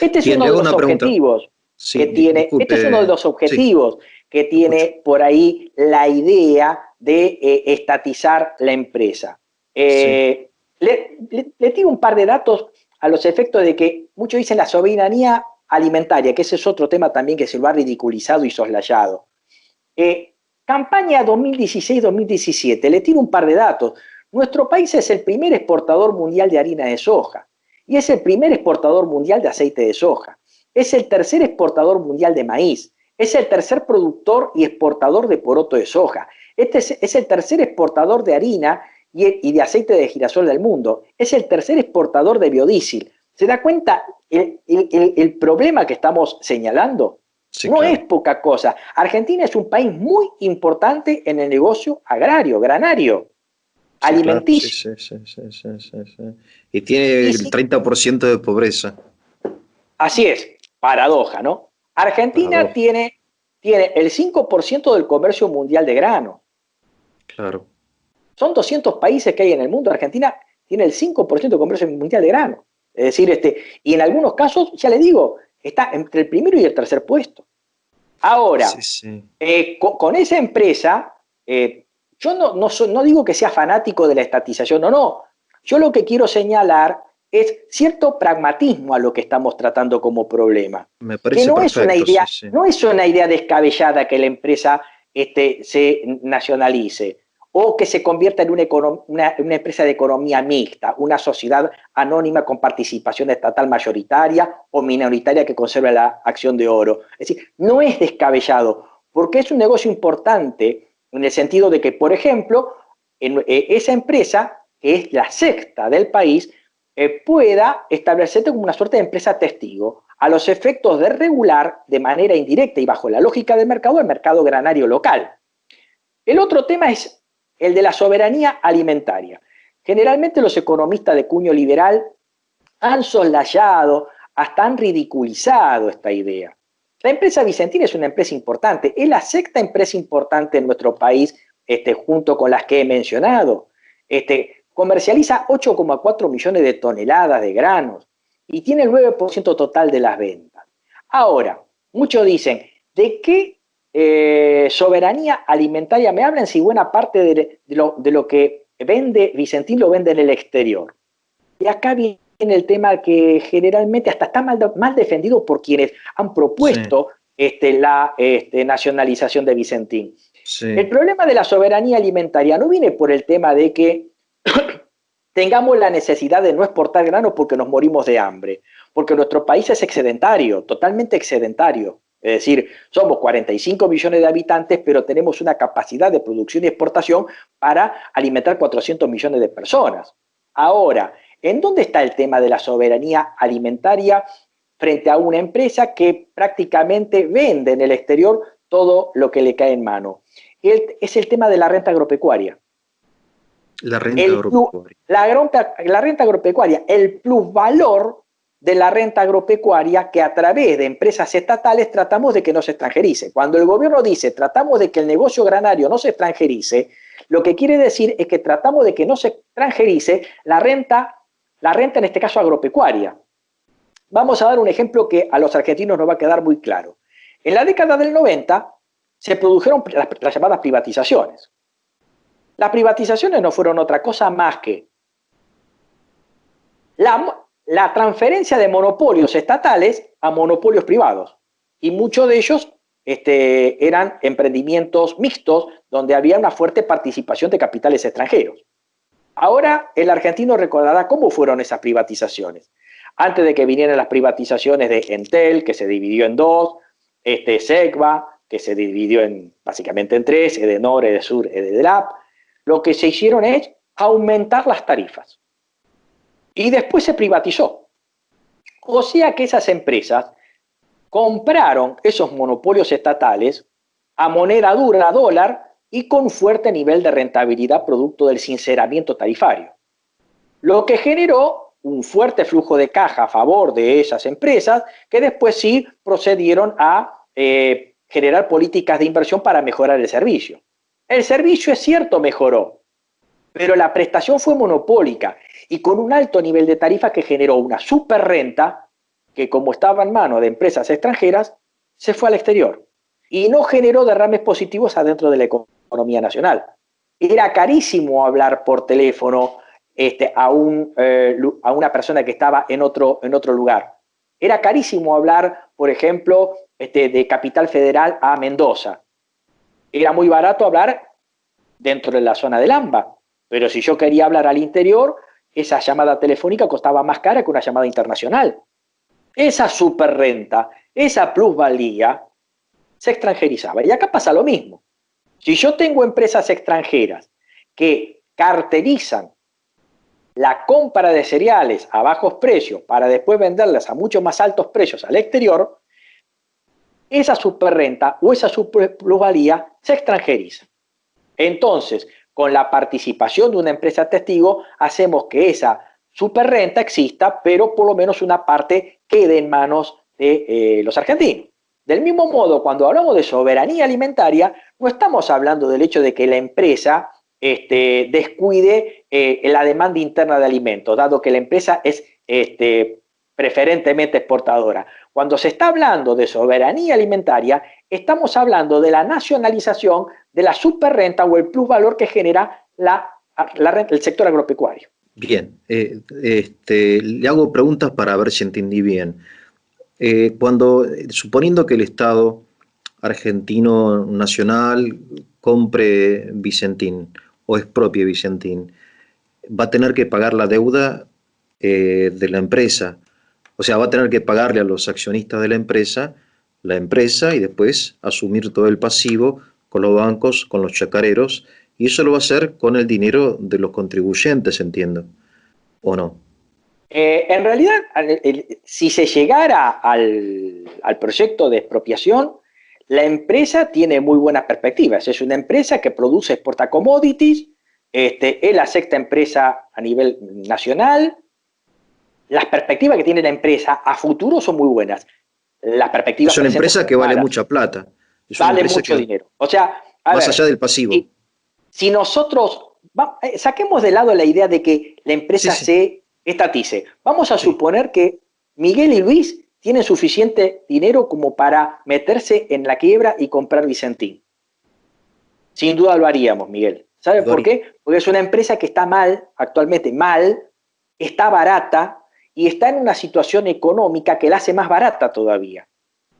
Este es Bien, uno le de hago los una pregunta. objetivos que Sí, tiene, este es uno de disculpe. los Sí, objetivos que lo escucho. tiene por ahí la idea de estatizar la empresa. Sí, Le tiro un par de datos a los efectos de que muchos dicen la soberanía alimentaria, que ese es otro tema también que se lo ha ridiculizado y soslayado. Campaña 2016-2017, le tiro un par de datos. Nuestro país es el primer exportador mundial de harina de soja y es el primer exportador mundial de aceite de soja. Es el tercer exportador mundial de maíz. Es el tercer productor y exportador de poroto de soja. Es el tercer exportador de harina y de aceite de girasol del mundo. Es el tercer exportador de biodiesel. ¿Se da cuenta el problema que estamos señalando? sí, No es claro. poca cosa. Argentina es un país muy importante en el negocio agrario, granario, Sí, claro. Sí, alimenticio. sí, sí, sí, sí, sí, sí. Y tiene Y el sí, 30% de pobreza. así es, paradoja, ¿no? Argentina Paradoja. tiene el 5% del comercio mundial de grano. Claro. Son 200 países que hay en el mundo. Argentina tiene el 5% del comercio mundial de grano. Es decir, y en algunos casos, ya le digo, está entre el primero y el tercer puesto. Sí, Ahora, sí. con esa empresa, yo no digo que sea fanático de la estatización, no. Yo lo que quiero señalar es cierto pragmatismo a lo que estamos tratando como problema. Me Que parece perfecto, sí, sí. no es una idea descabellada que la empresa se nacionalice o que se convierta en una empresa de economía mixta, una sociedad anónima con participación estatal mayoritaria o minoritaria que conserve la acción de oro. Es decir, no es descabellado, porque es un negocio importante en el sentido de que, por ejemplo, esa empresa, que es la sexta del país, pueda establecerse como una suerte de empresa testigo a los efectos de regular de manera indirecta y bajo la lógica del mercado el mercado granario local. El otro tema es el de la soberanía alimentaria. Generalmente los economistas de cuño liberal han soslayado, hasta han ridiculizado esta idea. La empresa Vicentín es una empresa importante, es la sexta empresa importante en nuestro país, junto con las que he mencionado. Comercializa 8,4 millones de toneladas de granos y tiene el 9% total de las ventas. Ahora, muchos dicen, ¿de qué soberanía alimentaria me hablan si buena parte de lo que vende Vicentín lo vende en el exterior? Y acá viene el tema que generalmente hasta está mal defendido por quienes han Sí, propuesto la nacionalización de Vicentín. El sí. problema de la soberanía alimentaria no viene por el tema de que tengamos la necesidad de no exportar granos porque nos morimos de hambre, porque nuestro país es excedentario, totalmente excedentario. Es decir, somos 45 millones de habitantes, pero tenemos una capacidad de producción y exportación para alimentar 400 millones de personas. Ahora, ¿en dónde está el tema de la soberanía alimentaria frente a una empresa que prácticamente vende en el exterior todo lo que le cae en mano? Es el tema de la renta agropecuaria. La renta El plus, agropecuaria. la renta agropecuaria, el plusvalor de la renta agropecuaria que a través de empresas estatales tratamos de que no se extranjerice. Cuando el gobierno dice tratamos de que el negocio granario no se extranjerice, lo que quiere decir es que tratamos de que no se extranjerice la renta en este caso agropecuaria. Vamos a dar un ejemplo que a los argentinos nos va a quedar muy claro. En la década del 90 se produjeron las llamadas privatizaciones. Las privatizaciones no fueron otra cosa más que la transferencia de monopolios estatales a monopolios privados. Y muchos de ellos eran emprendimientos mixtos donde había una fuerte participación de capitales extranjeros. Ahora el argentino recordará cómo fueron esas privatizaciones. Antes de que vinieran las privatizaciones de Entel, que se dividió en dos, Segva, que se dividió básicamente en tres, Edenor, Edesur, Edelap, lo que se hicieron es aumentar las tarifas. y después se privatizó. O sea que esas empresas compraron esos monopolios estatales a moneda dura, a dólar, y con fuerte nivel de rentabilidad producto del sinceramiento tarifario. Lo que generó un fuerte flujo de caja a favor de esas empresas que después sí procedieron a generar políticas de inversión para mejorar el servicio. El servicio, es cierto, mejoró, pero la prestación fue monopólica y con un alto nivel de tarifa que generó una superrenta que, como estaba en manos de empresas extranjeras, se fue al exterior y no generó derrames positivos adentro de la economía nacional. Era carísimo hablar por teléfono a una persona que estaba en otro lugar. Era carísimo hablar, por ejemplo, de Capital Federal a Mendoza. Era muy barato hablar dentro de la zona del AMBA, pero si yo quería hablar al interior, esa llamada telefónica costaba más cara que una llamada internacional. Esa superrenta, esa plusvalía, se extranjerizaba. Y acá pasa lo mismo. Si yo tengo empresas extranjeras que cartelizan la compra de cereales a bajos precios para después venderlas a mucho más altos precios al exterior, esa superrenta o esa superplusvalía se extranjeriza. Entonces, con la participación de una empresa testigo, hacemos que esa superrenta exista, pero por lo menos una parte quede en manos de los argentinos. Del mismo modo, cuando hablamos de soberanía alimentaria, no estamos hablando del hecho de que la empresa descuide la demanda interna de alimentos, dado que la empresa es preferentemente exportadora. Cuando se está hablando de soberanía alimentaria, estamos hablando de la nacionalización de la superrenta o el plusvalor que genera el sector agropecuario. Bien, le hago preguntas para ver si entendí bien. Suponiendo que el Estado argentino nacional compre Vicentín o expropie Vicentín, va a tener que pagar la deuda de la empresa. O sea, va a tener que pagarle a los accionistas de la empresa y después asumir todo el pasivo con los bancos, con los chacareros, y eso lo va a hacer con el dinero de los contribuyentes, entiendo, ¿o no? En realidad, si se llegara al proyecto de expropiación, la empresa tiene muy buenas perspectivas. Es una empresa que produce, exporta commodities, es la sexta empresa a nivel nacional. Las perspectivas que tiene la empresa a futuro son muy buenas. Las perspectivas Es una presentes empresa son que vale malas. mucha plata. Es una Vale empresa mucho que, dinero. O sea, a más ver, allá del pasivo. si nosotros saquemos de lado la idea de que la Sí, empresa sí, se estatice, vamos a sí. suponer que Miguel y Luis tienen suficiente dinero como para meterse en la quiebra y comprar Vicentín. Sin duda lo haríamos, Miguel. ¿Sabe Lo por haría. qué? Porque es una empresa que está mal, actualmente mal, está barata y está en una situación económica que la hace más barata todavía.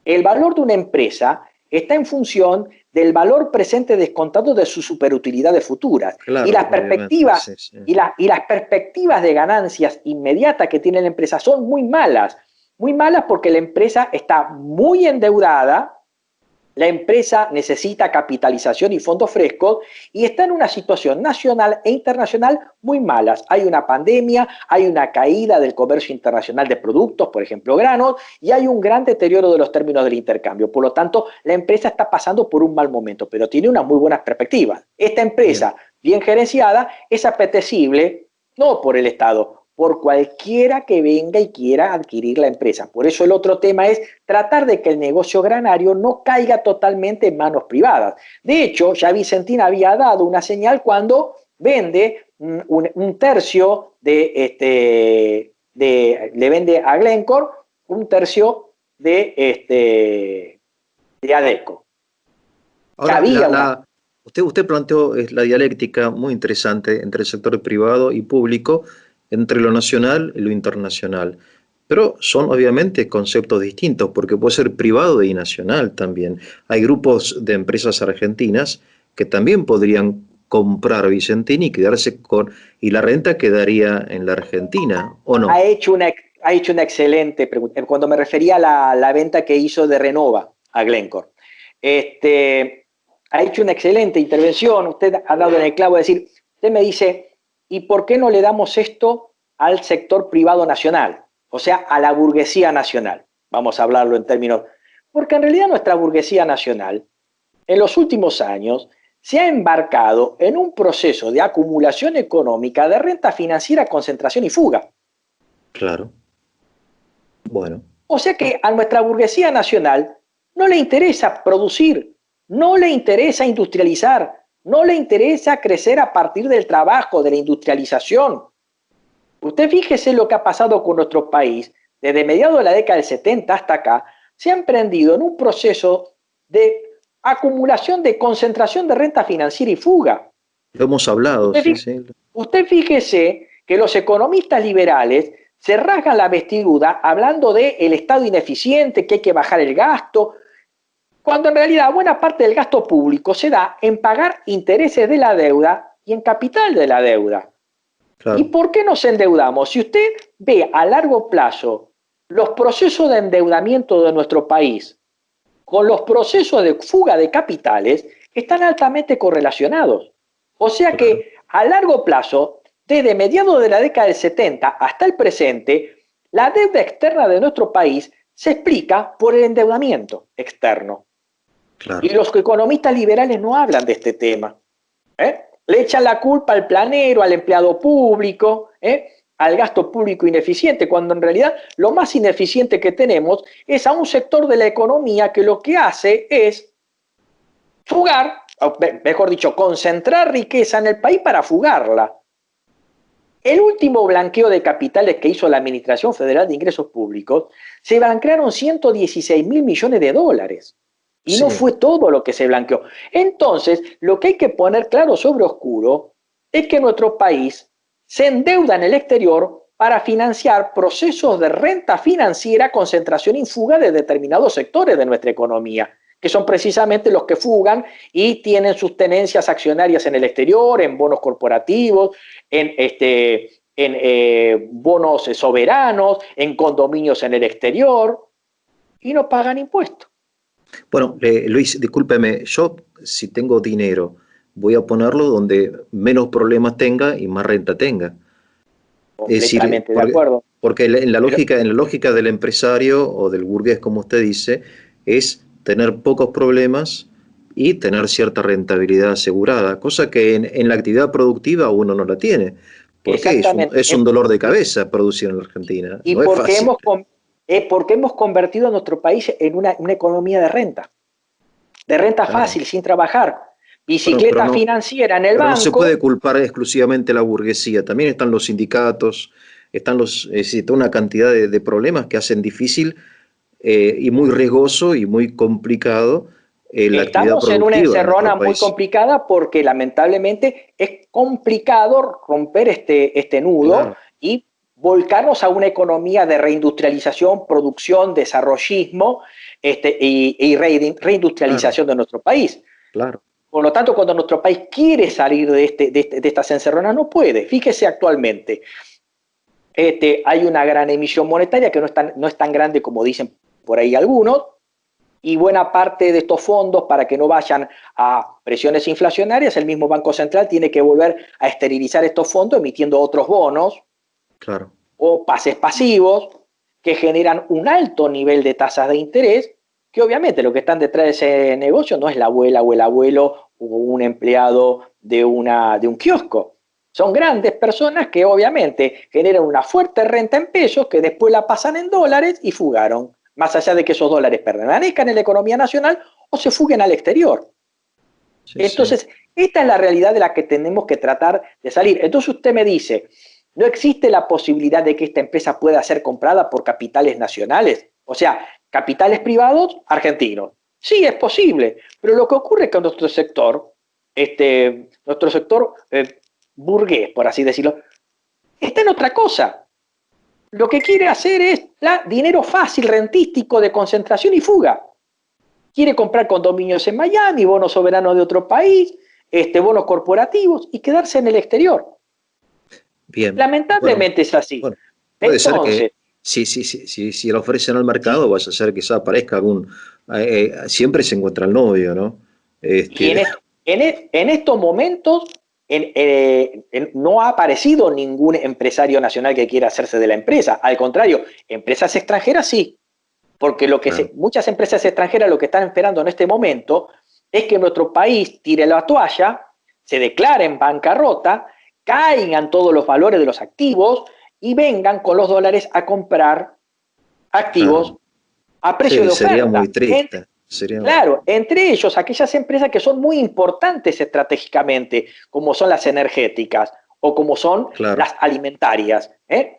El valor de una empresa está en función del valor presente descontado de sus superutilidades futuras. Y Claro, las obviamente, perspectivas, sí, sí. y las perspectivas de ganancias inmediatas que tiene la empresa son muy malas. Muy malas porque la empresa está muy endeudada, la empresa necesita capitalización y fondos frescos y está en una situación nacional e internacional muy malas. Hay una pandemia, hay una caída del comercio internacional de productos, por ejemplo granos, y hay un gran deterioro de los términos del intercambio. Por lo tanto, la empresa está pasando por un mal momento, pero tiene unas muy buenas perspectivas. Esta Bien. empresa, bien gerenciada, es apetecible no por el Estado, por cualquiera que venga y quiera adquirir la empresa. Por eso el otro tema es tratar de que el negocio granario no caiga totalmente en manos privadas. De hecho, ya Vicentín había dado una señal cuando vende un tercio le vende a Glencore un tercio de Adeco. Ya Ahora, había una... usted planteó la dialéctica muy interesante entre el sector privado y público, entre lo nacional y lo internacional. Pero son obviamente conceptos distintos, porque puede ser privado y nacional también. Hay grupos de empresas argentinas que también podrían comprar Vicentín y quedarse y la renta quedaría en la Argentina, ¿o ha no? hecho una, ha hecho una excelente pregunta. Cuando me refería a la venta que hizo de Renova a Glencore, ha hecho una excelente intervención. Usted ha dado en el clavo de decir, usted me dice, ¿y por qué no le damos esto al sector privado nacional, o sea, a la burguesía nacional. Vamos a hablarlo en términos... Porque en realidad nuestra burguesía nacional, en los últimos años, se ha embarcado en un proceso de acumulación económica de renta financiera, concentración y fuga. Claro. Bueno. O sea que a nuestra burguesía nacional no le interesa producir, no le interesa industrializar, no le interesa crecer a partir del trabajo, de la industrialización. Usted fíjese lo que ha pasado con nuestro país. Desde mediados de la década del 70 hasta acá, se ha emprendido en un proceso de acumulación, de concentración de renta financiera y fuga. Lo hemos hablado, sí. Usted fíjese que los economistas liberales se rasgan la vestidura hablando del Estado ineficiente, que hay que bajar el gasto, cuando en realidad buena parte del gasto público se da en pagar intereses de la deuda y en capital de la deuda. Claro. ¿Y por qué nos endeudamos? Si usted ve a largo plazo los procesos de endeudamiento de nuestro país con los procesos de fuga de capitales, están altamente correlacionados. O sea que a largo plazo, desde mediados de la década del 70 hasta el presente, la deuda externa de nuestro país se explica por el endeudamiento externo. Claro. Y los economistas liberales no hablan de este tema. Le echan la culpa al planero, al empleado público, al gasto público ineficiente, cuando en realidad lo más ineficiente que tenemos es a un sector de la economía que lo que hace es fugar, o mejor dicho, concentrar riqueza en el país para fugarla. El último blanqueo de capitales que hizo la Administración Federal de Ingresos Públicos, se blanquearon 116.000 millones de dólares. Y no fue todo lo que se blanqueó. Entonces, lo que hay que poner claro sobre oscuro es que nuestro país se endeuda en el exterior para financiar procesos de renta financiera, concentración y fuga de determinados sectores de nuestra economía, que son precisamente los que fugan y tienen sus tenencias accionarias en el exterior, en bonos corporativos, en bonos soberanos, en condominios en el exterior, y no pagan impuestos. Bueno, Luis, discúlpeme, yo si tengo dinero voy a ponerlo donde menos problemas tenga y más renta tenga. Completamente de acuerdo. Porque en la lógica del empresario o del burgués, como usted dice, es tener pocos problemas y tener cierta rentabilidad asegurada, cosa que en la actividad productiva uno no la tiene, porque es un dolor de cabeza producir en la Argentina. Y no porque hemos convertido a nuestro país en una economía de renta fácil, sin trabajar. Bicicleta financiera en el banco. No se puede culpar exclusivamente a la burguesía, también están los sindicatos, están una cantidad de problemas que hacen difícil y muy riesgoso y muy complicado la actividad productiva. Estamos en una encerrona muy complicada porque lamentablemente es complicado romper este nudo y volcarnos a una economía de reindustrialización, producción, desarrollismo y reindustrialización de nuestro país. Claro. Por lo tanto, cuando nuestro país quiere salir de estas encerronas, no puede. Fíjese actualmente, hay una gran emisión monetaria que no es tan grande como dicen por ahí algunos, y buena parte de estos fondos, para que no vayan a presiones inflacionarias, el mismo Banco Central tiene que volver a esterilizar estos fondos emitiendo otros bonos o pases pasivos que generan un alto nivel de tasas de interés, que obviamente lo que están detrás de ese negocio no es la abuela o el abuelo o un empleado de un kiosco. Son grandes personas que obviamente generan una fuerte renta en pesos que después la pasan en dólares y fugaron, más allá de que esos dólares permanezcan en la economía nacional o se fuguen al exterior. Entonces, esta es la realidad de la que tenemos que tratar de salir. Entonces usted me dice, ¿no existe la posibilidad de que esta empresa pueda ser comprada por capitales nacionales? O sea, capitales privados argentinos. Sí, es posible, pero lo que ocurre es que nuestro sector burgués, por así decirlo, está en otra cosa. Lo que quiere hacer es dinero fácil, rentístico, de concentración y fuga. Quiere comprar condominios en Miami, bonos soberanos de otro país, bonos corporativos y quedarse en el exterior. Bien. Lamentablemente es así. Bueno, puede ser que si lo ofrecen al mercado, vaya a ser que quizá aparezca algún... siempre se encuentra el novio, ¿no? Y en estos momentos no ha aparecido ningún empresario nacional que quiera hacerse de la empresa. Al contrario, empresas extranjeras sí, porque Claro, muchas empresas extranjeras lo que están esperando en este momento es que nuestro país tire la toalla, se declare en bancarrota, caigan todos los valores de los activos y vengan con los dólares a comprar activos claro. a precio Sí, de sería muy oferta. triste. Sería, Claro, entre ellos aquellas empresas que son muy importantes estratégicamente, como son las energéticas o como son claro. las alimentarias.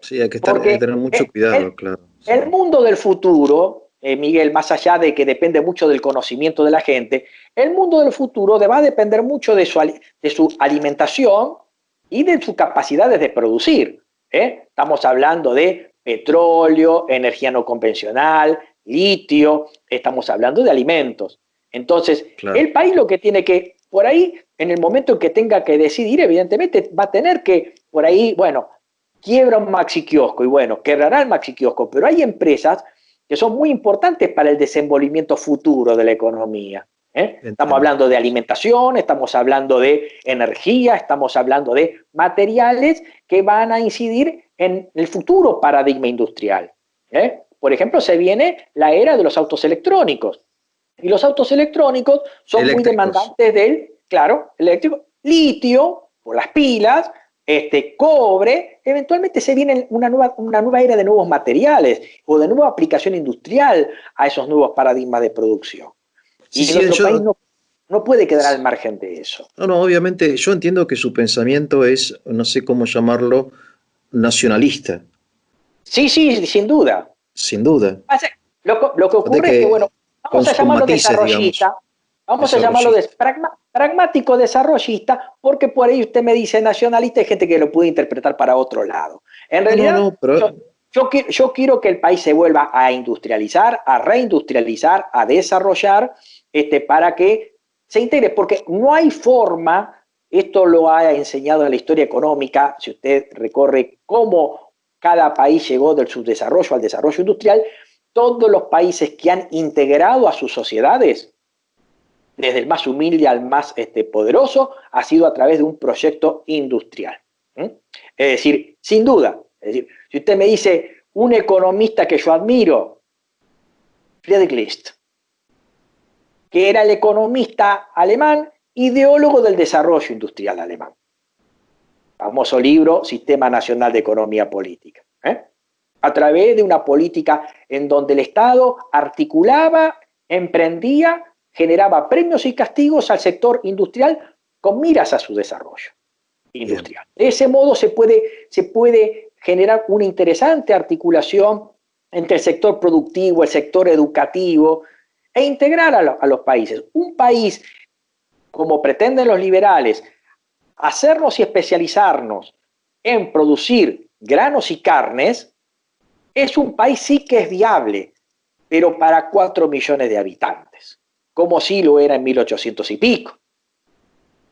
Sí, hay que estar, hay que Porque tener mucho cuidado, claro. Sí. el mundo del futuro, Miguel, más allá de que depende mucho del conocimiento de la gente, el mundo del futuro va a depender mucho de su alimentación y de sus capacidades de producir. Estamos hablando de petróleo, energía no convencional, litio, estamos hablando de alimentos. Entonces, Claro. el país lo que tiene que, por ahí, en el momento en que tenga que decidir, evidentemente va a tener que, por ahí, bueno, quiebra un maxi kiosco y bueno, quebrará el maxi kiosco, pero hay empresas que son muy importantes para el desenvolvimiento futuro de la economía. Estamos Entiendo. hablando de alimentación, estamos hablando de energía, estamos hablando de materiales que van a incidir en el futuro paradigma industrial. Por ejemplo, se viene la era de los autos electrónicos. Y los autos electrónicos son muy Eléctricos. demandantes del, claro, eléctrico, litio, por las pilas, cobre, eventualmente se viene una nueva era de nuevos materiales o de nueva aplicación industrial a esos nuevos paradigmas de producción. Sí, Y sí, nuestro país yo, no puede quedar al margen de eso. no, no, obviamente yo entiendo que su pensamiento es, no sé cómo llamarlo, nacionalista, Sí, sí, sin duda. sin duda. Lo que De ocurre es que, que bueno, vamos a con llamarlo matices, digamos, desarrollista, vamos a llamarlo desarrollista. pragmático desarrollista, porque por ahí usted me dice nacionalista, hay gente que lo puede interpretar para otro lado. En No, no, realidad, no, pero yo quiero que el país se vuelva a industrializar, a reindustrializar, a desarrollar, para que se integre, porque no hay forma, esto lo ha enseñado en la historia económica, si usted recorre cómo cada país llegó del subdesarrollo al desarrollo industrial, todos los países que han integrado a sus sociedades, desde el más humilde al más poderoso, ha sido a través de un proyecto industrial. Es decir, sin duda, es decir, si usted me dice un economista que yo admiro, Friedrich List, que era el economista alemán, ideólogo del desarrollo industrial alemán. Famoso libro, Sistema Nacional de Economía Política. A través de una política en donde el Estado articulaba, emprendía, generaba premios y castigos al sector industrial con miras a su desarrollo bien, industrial. De ese modo se puede generar una interesante articulación entre el sector productivo, el sector educativo e integrar a los países. Un país, como pretenden los liberales, hacernos y especializarnos en producir granos y carnes, es un país sí que es viable, pero para 4 millones de habitantes, como sí lo era en 1800 y pico.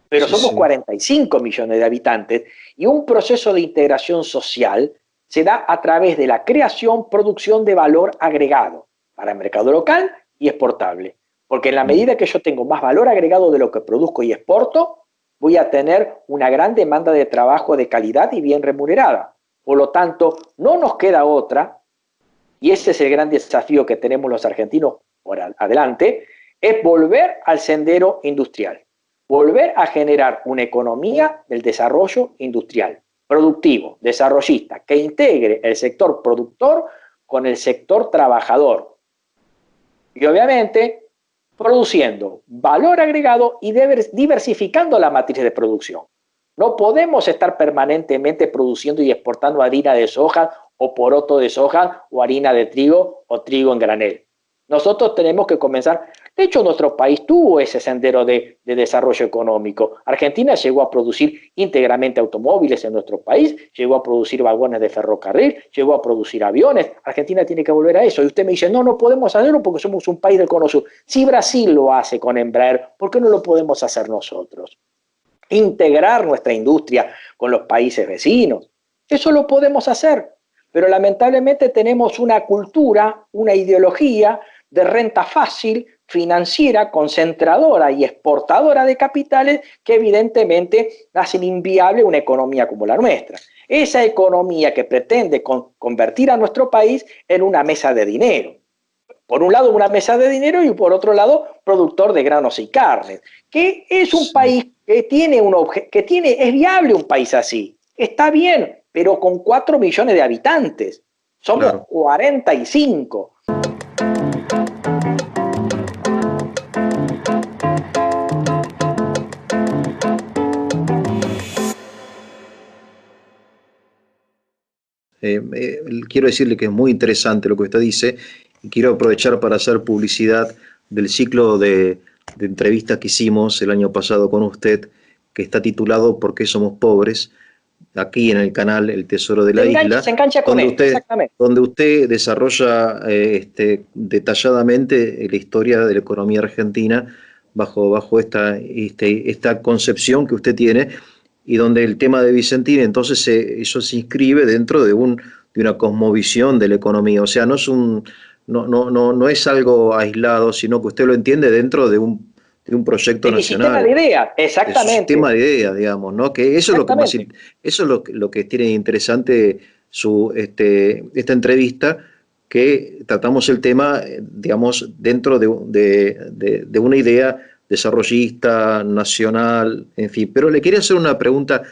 Pero sí, somos sí, 45 millones de habitantes y un proceso de integración social se da a través de la creación, producción de valor agregado para el mercado local y exportable. Porque en la medida que yo tengo más valor agregado de lo que produzco y exporto, voy a tener una gran demanda de trabajo de calidad y bien remunerada. Por lo tanto, no nos queda otra, y ese es el gran desafío que tenemos los argentinos por adelante, es volver al sendero industrial, volver a generar una economía del desarrollo industrial, productivo, desarrollista, que integre el sector productor con el sector trabajador. Y obviamente produciendo valor agregado y diversificando la matriz de producción. No podemos estar permanentemente produciendo y exportando harina de soja o poroto de soja o harina de trigo o trigo en granel. Nosotros tenemos que comenzar. De hecho, nuestro país tuvo ese sendero de desarrollo económico. Argentina llegó a producir íntegramente automóviles en nuestro país, llegó a producir vagones de ferrocarril, llegó a producir aviones. Argentina tiene que volver a eso. Y usted me dice, no, no podemos hacerlo porque somos un país del Cono Sur. Si Brasil lo hace con Embraer, ¿por qué no lo podemos hacer nosotros? Integrar nuestra industria con los países vecinos. Eso lo podemos hacer, pero lamentablemente tenemos una cultura, una ideología de renta fácil financiera, concentradora y exportadora de capitales que evidentemente hacen inviable una economía como la nuestra. Esa economía que pretende convertir a nuestro país en una mesa de dinero. Por un lado una mesa de dinero y por otro lado productor de granos y carnes, que es un país que es viable un país así. Está bien, pero con 4 millones de habitantes. Somos 45. Quiero decirle que es muy interesante lo que usted dice y quiero aprovechar para hacer publicidad del ciclo de entrevistas que hicimos el año pasado con usted, que está titulado ¿Por qué somos pobres?, aquí en el canal El Tesoro de la Isla, Se engancha con él, exactamente. Donde usted desarrolla detalladamente la historia de la economía argentina bajo esta concepción que usted tiene, y donde el tema de Vicentín, entonces eso se inscribe dentro de una cosmovisión de la economía. O sea, no es algo aislado, sino que usted lo entiende dentro de un proyecto nacional. Sistema de ideas, exactamente. Es un sistema de ideas, digamos, ¿no? Que eso es lo que más, eso es lo que tiene interesante esta entrevista, que tratamos el tema, digamos, dentro de una idea desarrollista, nacional, en fin. Pero le quería hacer una pregunta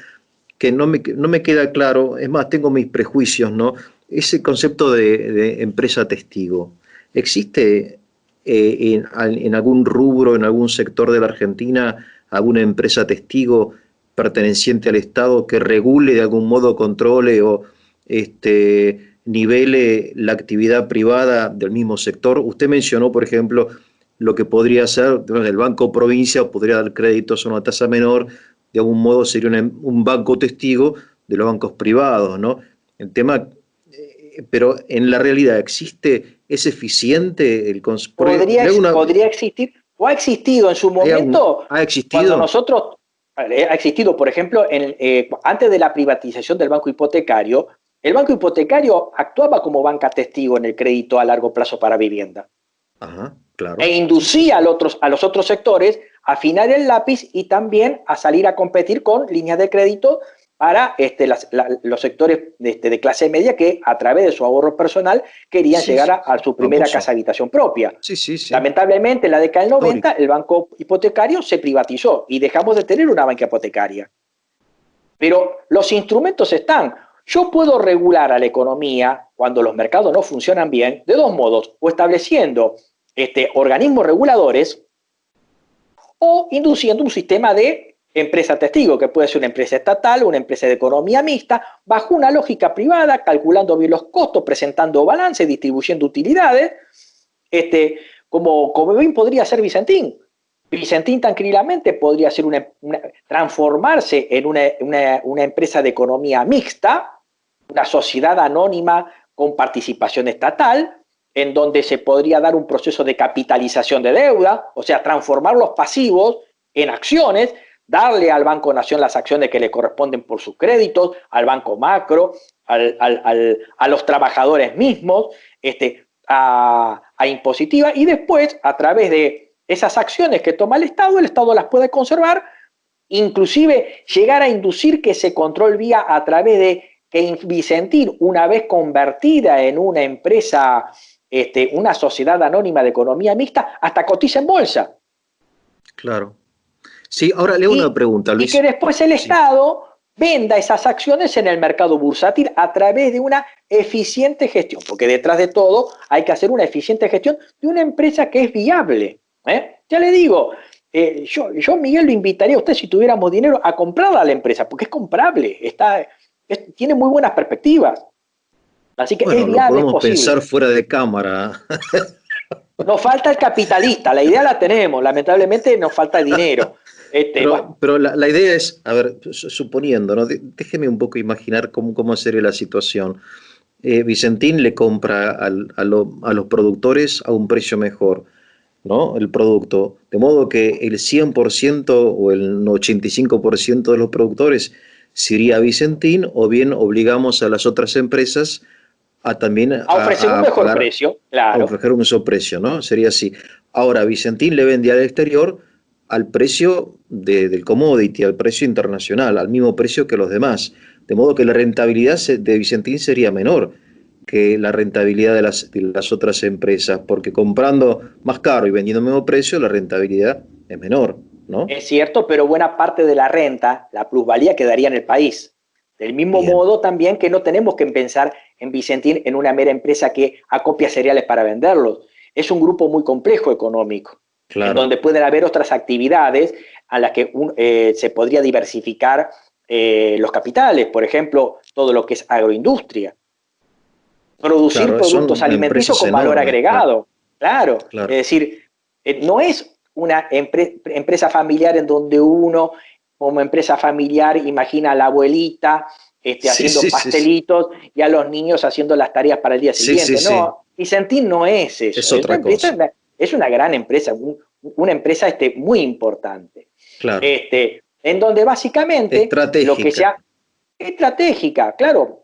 que no me queda claro, es más, tengo mis prejuicios, ¿no? Ese concepto de empresa testigo, ¿existe en algún rubro, en algún sector de la Argentina, alguna empresa testigo perteneciente al Estado que regule de algún modo, controle o nivele la actividad privada del mismo sector? Usted mencionó, por ejemplo, lo que podría ser el Banco Provincia, o podría dar créditos a una tasa menor, de algún modo sería un banco testigo de los bancos privados, ¿no? El tema, pero en la realidad, ¿es eficiente el podría existir, o ha existido en su momento? ¿Ha existido? Cuando nosotros, ha existido, por ejemplo, antes de la privatización del banco hipotecario, el banco hipotecario actuaba como banca testigo en el crédito a largo plazo para vivienda. Ajá, claro. E inducía a los otros sectores a afinar el lápiz y también a salir a competir con líneas de crédito para los sectores de clase media que a través de su ahorro personal querían llegar a su primera casa habitación propia. Sí. Lamentablemente, en la década del 90, el banco hipotecario se privatizó y dejamos de tener una banca hipotecaria. Pero los instrumentos están. Yo puedo regular a la economía cuando los mercados no funcionan bien de dos modos: o estableciendo organismos reguladores o induciendo un sistema de empresa testigo, que puede ser una empresa estatal o una empresa de economía mixta, bajo una lógica privada, calculando bien los costos, presentando balances, distribuyendo utilidades, como bien podría ser Vicentín. Vicentín tranquilamente podría ser transformarse en una empresa de economía mixta, una sociedad anónima con participación estatal, en donde se podría dar un proceso de capitalización de deuda, o sea, transformar los pasivos en acciones, darle al Banco Nación las acciones que le corresponden por sus créditos, al Banco Macro, a los trabajadores mismos, a impositiva, y después, a través de esas acciones que toma el Estado las puede conservar, inclusive llegar a inducir que ese control vía a través de que Vicentín, una vez convertida en una empresa, una sociedad anónima de economía mixta, hasta cotiza en bolsa. Claro. Sí, ahora le hago una pregunta, Luis. Y que después el Estado venda esas acciones en el mercado bursátil a través de una eficiente gestión, porque detrás de todo hay que hacer una eficiente gestión de una empresa que es viable. Ya le digo, yo, Miguel, lo invitaría a usted, si tuviéramos dinero, a comprarla a la empresa, porque es comprable, tiene muy buenas perspectivas. Así que es viable, podemos es posible. Pensar fuera de cámara. Nos falta el capitalista, la idea la tenemos, lamentablemente nos falta dinero. Pero la idea es, a ver, suponiendo, ¿no? Déjeme un poco imaginar cómo sería la situación. Vicentín le compra a los productores a un precio mejor, ¿no? El producto, de modo que el 100% o el 85% de los productores se iría a Vicentín, o bien obligamos a las otras empresas a también a ofrecer un mejor precio, claro. A ofrecer un mejor precio, ¿no? Sería así. Ahora, Vicentín le vende al exterior al precio del commodity, al precio internacional, al mismo precio que los demás. De modo que la rentabilidad de Vicentín sería menor que la rentabilidad de las otras empresas, porque comprando más caro y vendiendo al mismo precio, la rentabilidad es menor, ¿no? Es cierto, pero buena parte de la renta, la plusvalía, quedaría en el país. Del mismo Bien, modo también que no tenemos que pensar en Vicentín en una mera empresa que acopia cereales para venderlos. Es un grupo muy complejo económico, en claro, donde pueden haber otras actividades a las que se podría diversificar los capitales, por ejemplo, todo lo que es agroindustria, producir claro, productos son alimenticios empresas con valor enormes, claro, agregado, claro. Es claro. decir, no es una empresa familiar en donde uno, como empresa familiar, imagina a la abuelita Sí, haciendo sí, sí, sí, pastelitos y a los niños haciendo las tareas para el día sí, sí, siguiente. sí, No, Vicentín no es eso. es otra cosa, Es una gran empresa, una empresa muy importante. claro, En donde básicamente lo que se estratégica, ha estratégica, claro,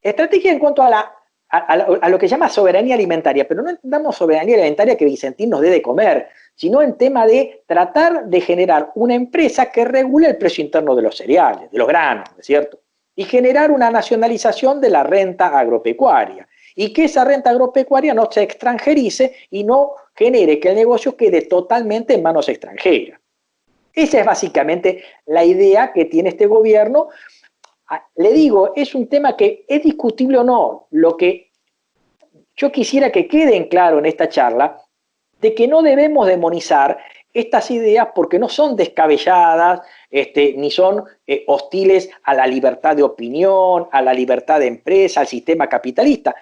estrategia en cuanto a lo que se llama soberanía alimentaria, pero no entendamos soberanía alimentaria que Vicentín nos dé de comer, sino en tema de tratar de generar una empresa que regule el precio interno de los cereales, de los granos, ¿no es cierto? Y generar una nacionalización de la renta agropecuaria. Y que esa renta agropecuaria no se extranjerice y no genere que el negocio quede totalmente en manos extranjeras. Esa es básicamente la idea que tiene este gobierno. Le digo, es un tema que es discutible o no. Lo que yo quisiera que quede en claro en esta charla, de que no debemos demonizar estas ideas porque no son descabelladas, ni son hostiles a la libertad de opinión, a la libertad de empresa, al sistema capitalista.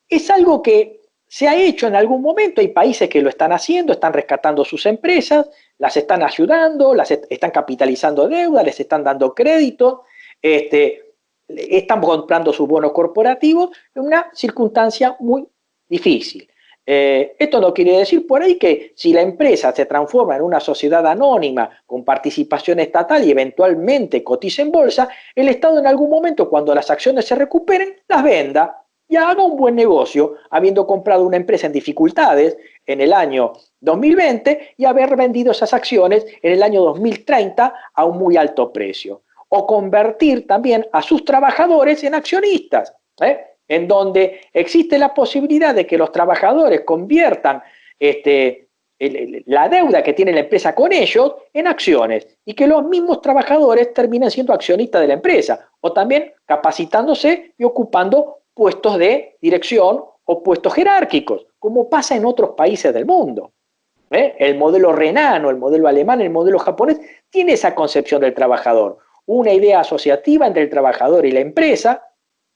Es algo que se ha hecho en algún momento, hay países que lo están haciendo, están rescatando sus empresas, las están ayudando, las están capitalizando deuda, les están dando crédito, están comprando sus bonos corporativos, en una circunstancia muy difícil. Esto no quiere decir por ahí que si la empresa se transforma en una sociedad anónima con participación estatal y eventualmente cotiza en bolsa, el Estado en algún momento, cuando las acciones se recuperen, las venda y haga un buen negocio, habiendo comprado una empresa en dificultades en el año 2020 y haber vendido esas acciones en el año 2030 a un muy alto precio. O convertir también a sus trabajadores en accionistas, en donde existe la posibilidad de que los trabajadores conviertan la deuda que tiene la empresa con ellos en acciones y que los mismos trabajadores terminen siendo accionistas de la empresa o también capacitándose y ocupando puestos de dirección o puestos jerárquicos, como pasa en otros países del mundo. El modelo renano, el modelo alemán, el modelo japonés, tiene esa concepción del trabajador, una idea asociativa entre el trabajador y la empresa,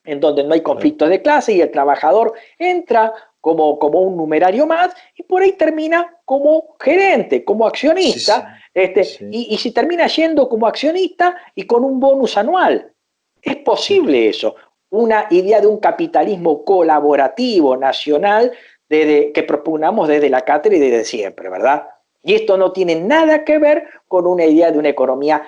en donde no hay claro. conflictos de clase y el trabajador entra como un numerario más y por ahí termina como gerente, como Sí, accionista, sí, sí, y si termina yendo como accionista y con un bonus anual. Es sí, posible eso, una idea de un capitalismo colaborativo nacional que propugnamos desde la cátedra y desde siempre, ¿verdad? Y esto no tiene nada que ver con una idea de una economía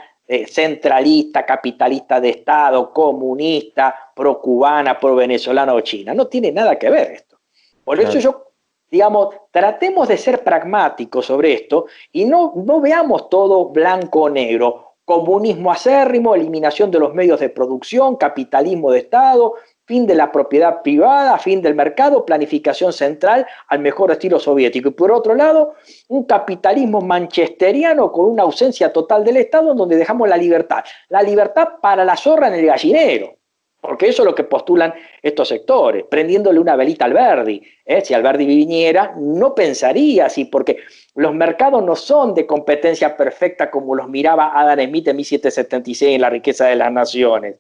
centralista, capitalista de Estado, comunista, pro-cubana, pro-venezolana o china. No tiene nada que ver esto. Por eso claro. yo, digamos, tratemos de ser pragmáticos sobre esto y no veamos todo blanco o negro. Comunismo acérrimo, eliminación de los medios de producción, capitalismo de Estado, fin de la propiedad privada, fin del mercado, planificación central al mejor estilo soviético. Y por otro lado, un capitalismo manchesteriano con una ausencia total del Estado en donde dejamos la libertad para la zorra en el gallinero, porque eso es lo que postulan estos sectores, prendiéndole una velita al Alberdi. Si Alberdi viniera, no pensaría así, porque los mercados no son de competencia perfecta como los miraba Adam Smith en 1776 en La riqueza de las naciones.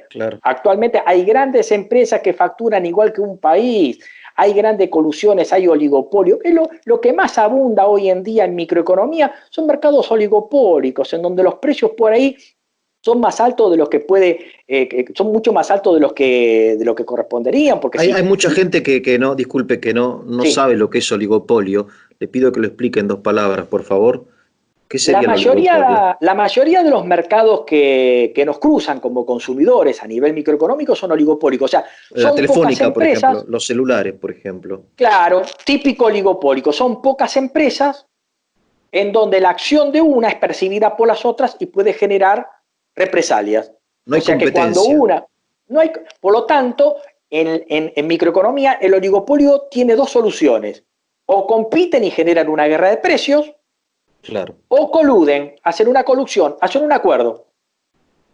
Claro. Actualmente hay grandes empresas que facturan igual que un país, hay grandes colusiones, hay oligopolio. Lo que más abunda hoy en día en microeconomía son mercados oligopólicos, en donde los precios por ahí son más altos de los que son mucho más altos de lo que corresponderían, porque Hay mucha si gente que no, disculpe, que no sí, sabe lo que es oligopolio. Le pido que lo explique en dos palabras, por favor. ¿Qué sería el oligopolio? La mayoría de los mercados que nos cruzan como consumidores a nivel microeconómico son oligopólicos. O sea, La son pocas telefónica, por ejemplo, empresas, los celulares, por ejemplo. claro, típico oligopólico. Son pocas empresas en donde la acción de una es percibida por las otras y puede generar represalias. No O hay sea que cuando competencia. una, no hay, por lo tanto, en microeconomía el oligopolio tiene dos soluciones. O compiten y generan una guerra de precios, Claro, o coluden, hacen una colusión, hacen un acuerdo.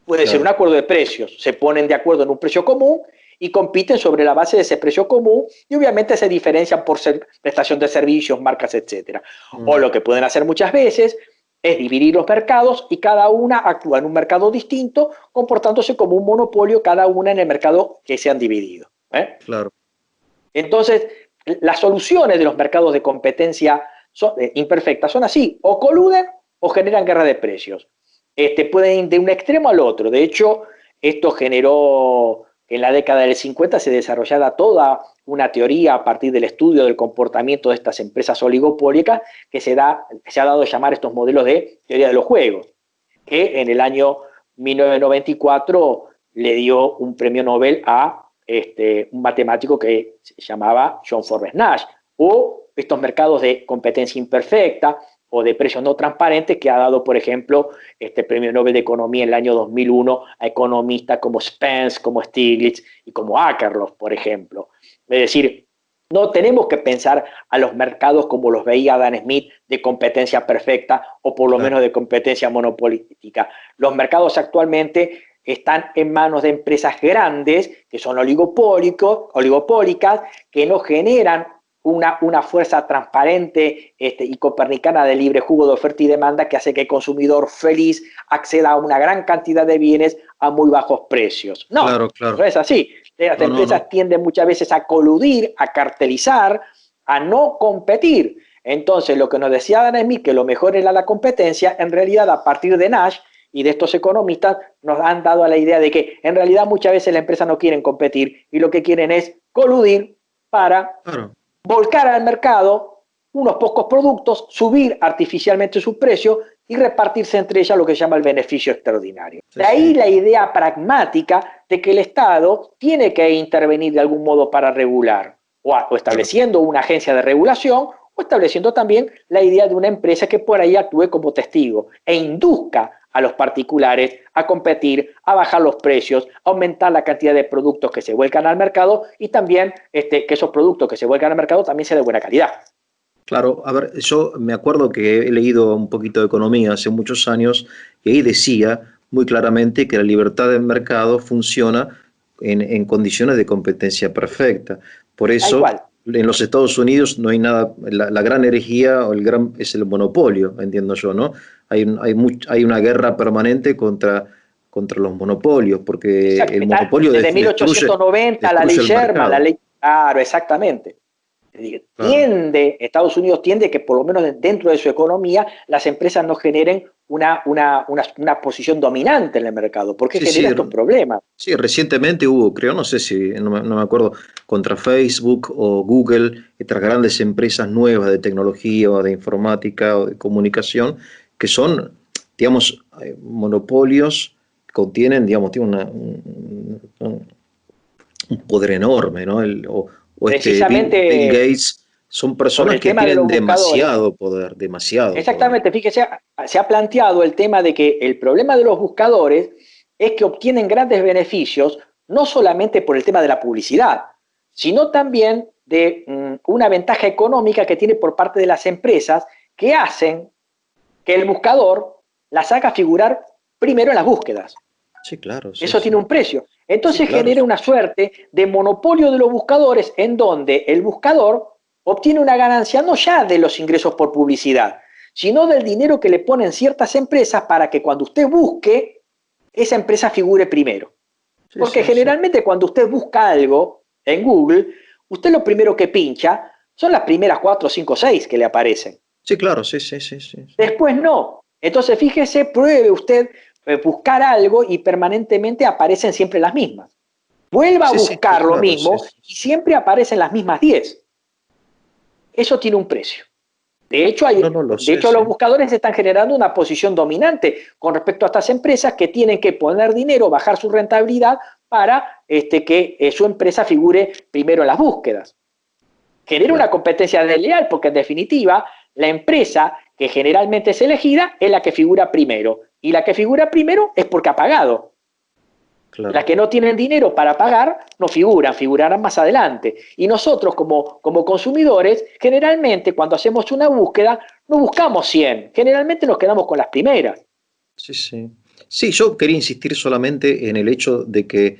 Puede ser un claro. acuerdo de precios, se ponen de acuerdo en un precio común y compiten sobre la base de ese precio común y obviamente se diferencian por prestación de servicios, marcas, etcétera. O Mm, lo que pueden hacer muchas veces es dividir los mercados y cada una actúa en un mercado distinto, comportándose como un monopolio cada una en el mercado que se han dividido. claro. Entonces, las soluciones de los mercados de competencia imperfectas son así, o coluden o generan guerra de precios. Pueden ir de un extremo al otro. De hecho, esto generó que en la década del 50 se desarrollara toda una teoría a partir del estudio del comportamiento de estas empresas oligopólicas que se ha dado a llamar estos modelos de teoría de los juegos, que en el año 1994 le dio un premio Nobel a un matemático que se llamaba John Forbes Nash, o estos mercados de competencia imperfecta o de precios no transparentes que ha dado, por ejemplo, este premio Nobel de Economía en el año 2001 a economistas como Spence, como Stiglitz y como Akerlof, por ejemplo. Es decir, no tenemos que pensar a los mercados como los veía Adam Smith, de competencia perfecta o por lo Claro. menos de competencia monopolística. Los mercados actualmente están en manos de empresas grandes que son oligopólicas, que no generan una fuerza transparente y copernicana de libre juego de oferta y demanda que hace que el consumidor feliz acceda a una gran cantidad de bienes a muy bajos precios. Claro, No claro. es así. Las No, no, no. empresas tienden muchas veces a coludir, a cartelizar, a no competir. Entonces, lo que nos decía Adam Smith, que lo mejor era la competencia, en realidad a partir de Nash y de estos economistas nos han dado a la idea de que en realidad muchas veces las empresas no quieren competir y lo que quieren es coludir para Claro. volcar al mercado unos pocos productos, subir artificialmente su precio y repartirse entre ellas lo que se llama el beneficio extraordinario. Sí, De ahí sí. la idea pragmática de que el Estado tiene que intervenir de algún modo para regular, o Claro. estableciendo una agencia de regulación, o estableciendo también la idea de una empresa que por ahí actúe como testigo e induzca a los particulares a competir, a bajar los precios, a aumentar la cantidad de productos que se vuelcan al mercado y también que esos productos que se vuelcan al mercado también sean de buena calidad. Claro, a ver, yo me acuerdo que he leído un poquito de economía hace muchos años y ahí decía muy claramente que la libertad del mercado funciona en condiciones de competencia perfecta. Por Tal eso, cual. en los Estados Unidos no hay nada, la gran herejía o el gran es el monopolio, entiendo yo, ¿no? Hay una guerra permanente contra los monopolios, porque el monopolio Desde destruye, 1890 la ley destruye el Sherman, la mercado. ley... Claro, exactamente. Claro. Estados Unidos tiende que por lo menos dentro de su economía las empresas no generen una posición dominante en el mercado, porque Sí, genera sí, estos problemas. sí, recientemente hubo, creo, no sé si, no me acuerdo, contra Facebook o Google, estas grandes empresas nuevas de tecnología o de informática o de comunicación, que son, digamos, monopolios que contienen, digamos, tienen un poder enorme, ¿no? O este Bill Precisamente Gates, son sobre personas el que tema de tienen los buscadores, demasiado poder, demasiado poder. exactamente, fíjese, se ha planteado el tema de que el problema de los buscadores es que obtienen grandes beneficios, no solamente por el tema de la publicidad, sino también de una ventaja económica que tiene por parte de las empresas que hacen que el buscador las haga figurar primero en las búsquedas. Sí, claro, sí, Eso tiene sí. un precio. Sí, Entonces claro. genera una suerte de monopolio de los buscadores en donde el buscador obtiene una ganancia no ya de los ingresos por publicidad, sino del dinero que le ponen ciertas empresas para que cuando usted busque, esa empresa figure primero. Sí, Porque sí, sí. generalmente cuando usted busca algo en Google, usted lo primero que pincha son las primeras 4, 5, 6 que le aparecen. Sí, claro, sí, sí, sí, sí, sí. Después no. Entonces fíjese, pruebe usted buscar algo y permanentemente aparecen siempre las mismas. Vuelva a Sí, sí, buscar lo claro, sí, mismo sí. y siempre aparecen las mismas 10. Eso tiene un precio. De hecho, No, no lo sé, los sí. buscadores están generando una posición dominante con respecto a estas empresas que tienen que poner dinero, bajar su rentabilidad para que su empresa figure primero en las búsquedas. Genera una Claro, competencia desleal porque en definitiva la empresa que generalmente es elegida es la que figura primero. Y la que figura primero es porque ha pagado. Las claro. que no tienen dinero para pagar no figuran, figurarán más adelante. Y nosotros como consumidores, generalmente cuando hacemos una búsqueda, no buscamos 100, generalmente nos quedamos con las primeras. Sí, sí. Sí, yo quería insistir solamente en el hecho de que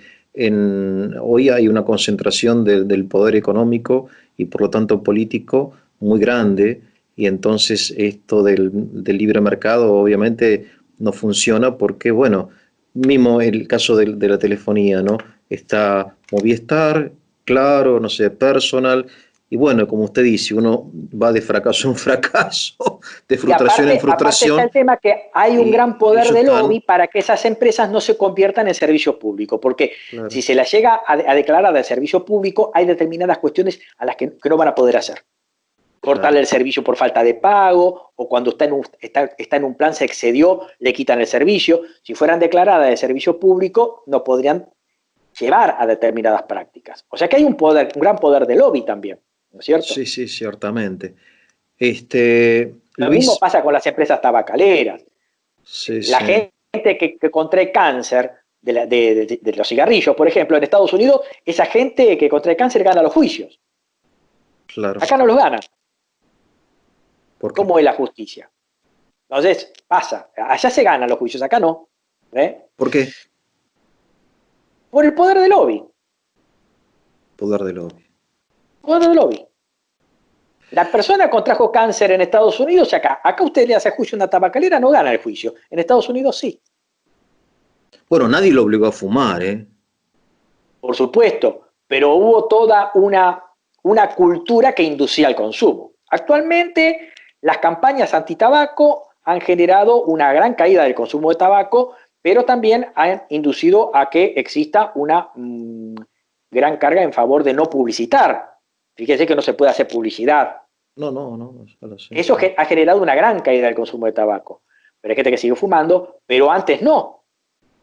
hoy hay una concentración del poder económico y por lo tanto político muy grande, y entonces esto del libre mercado obviamente no funciona porque, bueno, mismo el caso de la telefonía, ¿no? Está Movistar, Claro, no sé, Personal, y bueno, como usted dice, uno va de fracaso en fracaso, de Y frustración en aparte está frustración, el tema que hay un y gran poder ellos de lobby están, para que esas empresas no se conviertan en servicio público, porque si claro, se las llega a declarar de servicio público, hay determinadas cuestiones a las que no van a poder hacer. Cortarle claro. el servicio por falta de pago, o cuando está en un plan se excedió, le quitan el servicio. Si fueran declaradas de servicio público, no podrían llevar a determinadas prácticas. O sea que hay un gran poder de lobby también, ¿no es cierto? Sí, sí, ciertamente. Lo mismo Luis, pasa con las empresas tabacaleras. sí, La sí, gente que contrae cáncer de los cigarrillos, por ejemplo, en Estados Unidos, esa gente que contrae cáncer gana los juicios. claro. Acá no los gana. ¿Por qué? ¿Cómo es la justicia? Entonces, pasa. Allá se ganan los juicios, acá no. ¿Eh? ¿Por qué? Por el poder del lobby. Poder del lobby. Poder del lobby. La persona contrajo cáncer en Estados Unidos y acá. Acá usted le hace juicio a una tabacalera, no gana el juicio. En Estados Unidos sí. Bueno, nadie lo obligó a fumar, ¿eh? Por supuesto, pero hubo toda una cultura que inducía al consumo. Actualmente, las campañas antitabaco han generado una gran caída del consumo de tabaco, pero también han inducido a que exista una gran carga en favor de no publicitar. Fíjense que no se puede hacer publicidad. No, no, no, ya lo sé, Eso sí. ha generado una gran caída del consumo de tabaco. Pero hay gente que sigue fumando, pero antes no.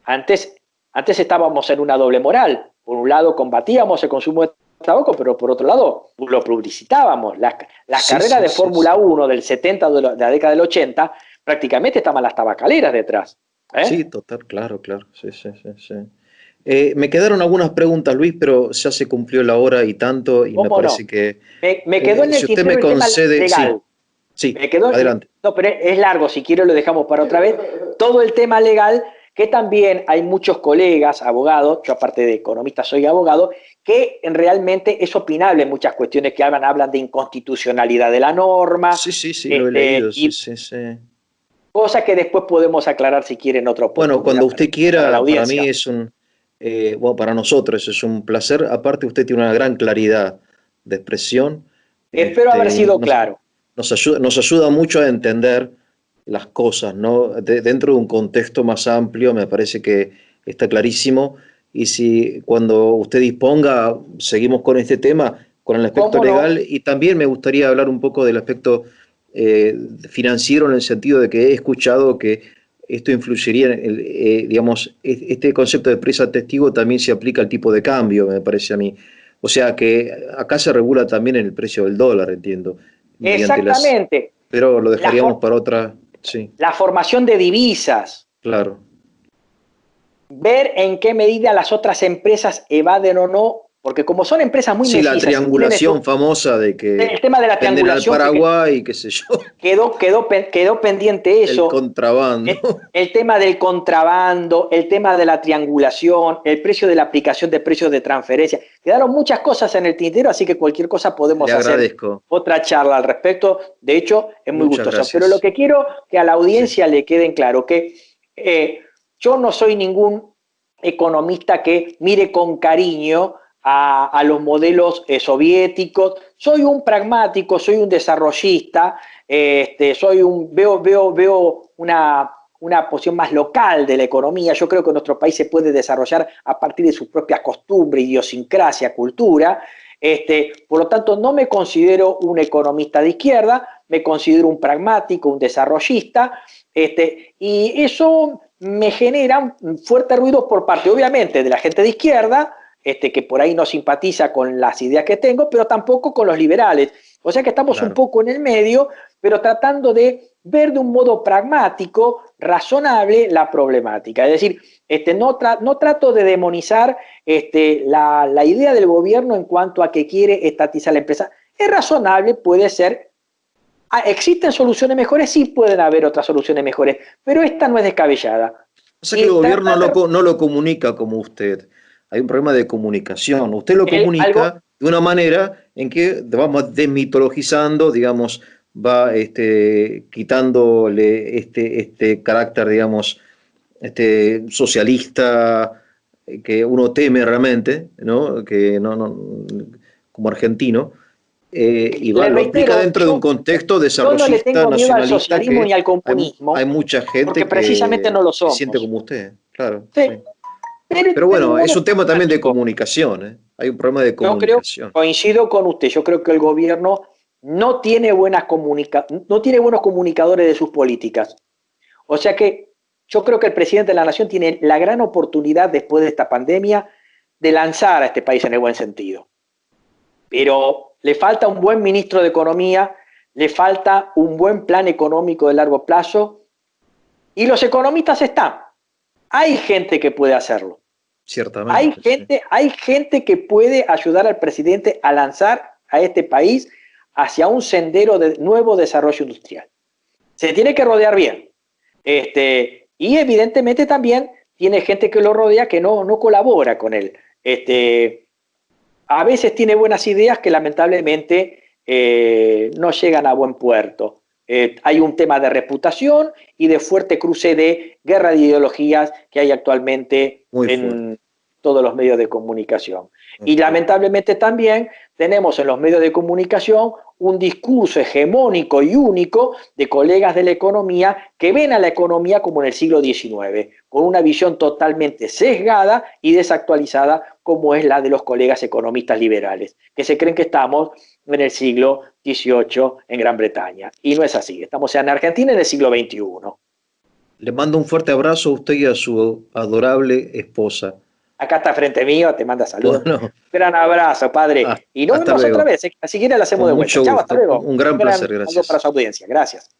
Antes, antes estábamos en una doble moral. Por un lado combatíamos el consumo de tabaco, pero por otro lado lo publicitábamos. Las Sí, carreras sí, de sí, Fórmula sí. 1 del 70, de la década del 80, prácticamente estaban las tabacaleras detrás. Sí, ¿Eh? total, claro, claro. Sí, sí, sí, sí. Me quedaron algunas preguntas, Luis, pero ya se cumplió la hora y tanto, y me ¿Cómo no? parece que Me quedó en si el usted me tintero el tema concede, sí, legal. sí, Me quedó, adelante. no, pero es largo, si quiero lo dejamos para otra vez. Todo el tema legal, que también hay muchos colegas, abogados, yo aparte de economista soy abogado, que realmente es opinable en muchas cuestiones que hablan de inconstitucionalidad de la norma, Sí, sí, sí, lo he leído, sí, y sí, sí. cosas que después podemos aclarar si quieren otra Bueno, cuando oportunidad usted para la quiera, para mí audiencia. es bueno, para nosotros es un placer. Aparte, usted tiene una gran claridad de expresión. Espero haber Y sido claro. nos ayuda mucho a entender las cosas, ¿no? Dentro de un contexto más amplio, me parece que está clarísimo. Y si cuando usted disponga, seguimos con este tema, con el aspecto ¿Cómo no? legal, y también me gustaría hablar un poco del aspecto financiero, en el sentido de que he escuchado que esto influiría en digamos, este concepto de presa testigo también se aplica al tipo de cambio, me parece a mí. O sea que acá se regula también el precio del dólar, entiendo, mediante Exactamente. pero lo La, dejaríamos for para otra, sí, la formación de divisas, claro. ver en qué medida las otras empresas evaden o no, porque como son empresas muy Sí, la mellizas y tienen triangulación famosa de que el tema de la venden al triangulación que Paraguay, qué sé yo, quedó pendiente el eso, contrabando. el tema del contrabando, el tema de la triangulación, el precio de la aplicación de precios de transferencia, quedaron muchas cosas en el tintero, así que cualquier cosa Le podemos hacer agradezco. otra charla al respecto, de hecho es muy Muchas gustoso, pero lo gracias. que quiero que a la Sí, audiencia le quede claro que yo no soy ningún economista que mire con cariño a los modelos soviéticos. Soy un pragmático, soy un desarrollista, veo una posición más local de la economía. Yo creo que nuestro país se puede desarrollar a partir de sus propias costumbres, idiosincrasia, cultura. Por lo tanto, no me considero un economista de izquierda, me considero un pragmático, un desarrollista, y eso me genera un fuerte ruido por parte, obviamente, de la gente de izquierda, que por ahí no simpatiza con las ideas que tengo, pero tampoco con los liberales. O sea que estamos un poco en el medio, pero tratando de ver de un modo pragmático, razonable, la problemática. Es decir, no trato de demonizar la idea del gobierno en cuanto a que quiere estatizar la empresa. Es razonable, puede ser. ¿Existen soluciones mejores? Sí, pueden haber otras soluciones mejores, pero esta no es descabellada. O sea que el gobierno no lo comunica como usted. Hay un problema de comunicación. Usted lo comunica de una manera en que vamos desmitologizando, digamos, va quitándole este carácter, digamos, socialista que uno teme realmente, ¿no? Como argentino, y lo explica dentro de un contexto desarrollista, yo no le tengo miedo al nacionalista, socialismo ni al comunismo, hay mucha gente porque precisamente no lo que somos. siente como usted, claro. Sí. Sí. Pero bueno, es un tema también de comunicación, ¿eh? Hay un problema de comunicación. Coincido con usted, yo creo que el gobierno no tiene buenos comunicadores de sus políticas. O sea que yo creo que el presidente de la Nación tiene la gran oportunidad después de esta pandemia de lanzar a este país en el buen sentido. Pero le falta un buen ministro de Economía, le falta un buen plan económico de largo plazo, y los economistas están. Hay gente que puede hacerlo. Ciertamente. Hay gente que puede ayudar al presidente a lanzar a este país hacia un sendero de nuevo desarrollo industrial. Se tiene que rodear bien. Y evidentemente también tiene gente que lo rodea que no colabora con él. A veces tiene buenas ideas que lamentablemente no llegan a buen puerto. Hay un tema de reputación y de fuerte cruce de guerra de ideologías que hay actualmente en todos los medios de comunicación. Y lamentablemente también tenemos en los medios de comunicación un discurso hegemónico y único de colegas de la economía que ven a la economía como en el siglo XIX, con una visión totalmente sesgada y desactualizada como es la de los colegas economistas liberales, que se creen que estamos en el siglo XVIII en Gran Bretaña. Y no es así, estamos en Argentina en el siglo XXI. Le mando un fuerte abrazo a usted y a su adorable esposa. Acá está frente mío, te manda saludos. Bueno, gran abrazo, padre. Y nos vemos otra vez. Si quiere la hacemos de vuelta. Chao, hasta luego. Un gran placer, gracias. Para su audiencia. Gracias.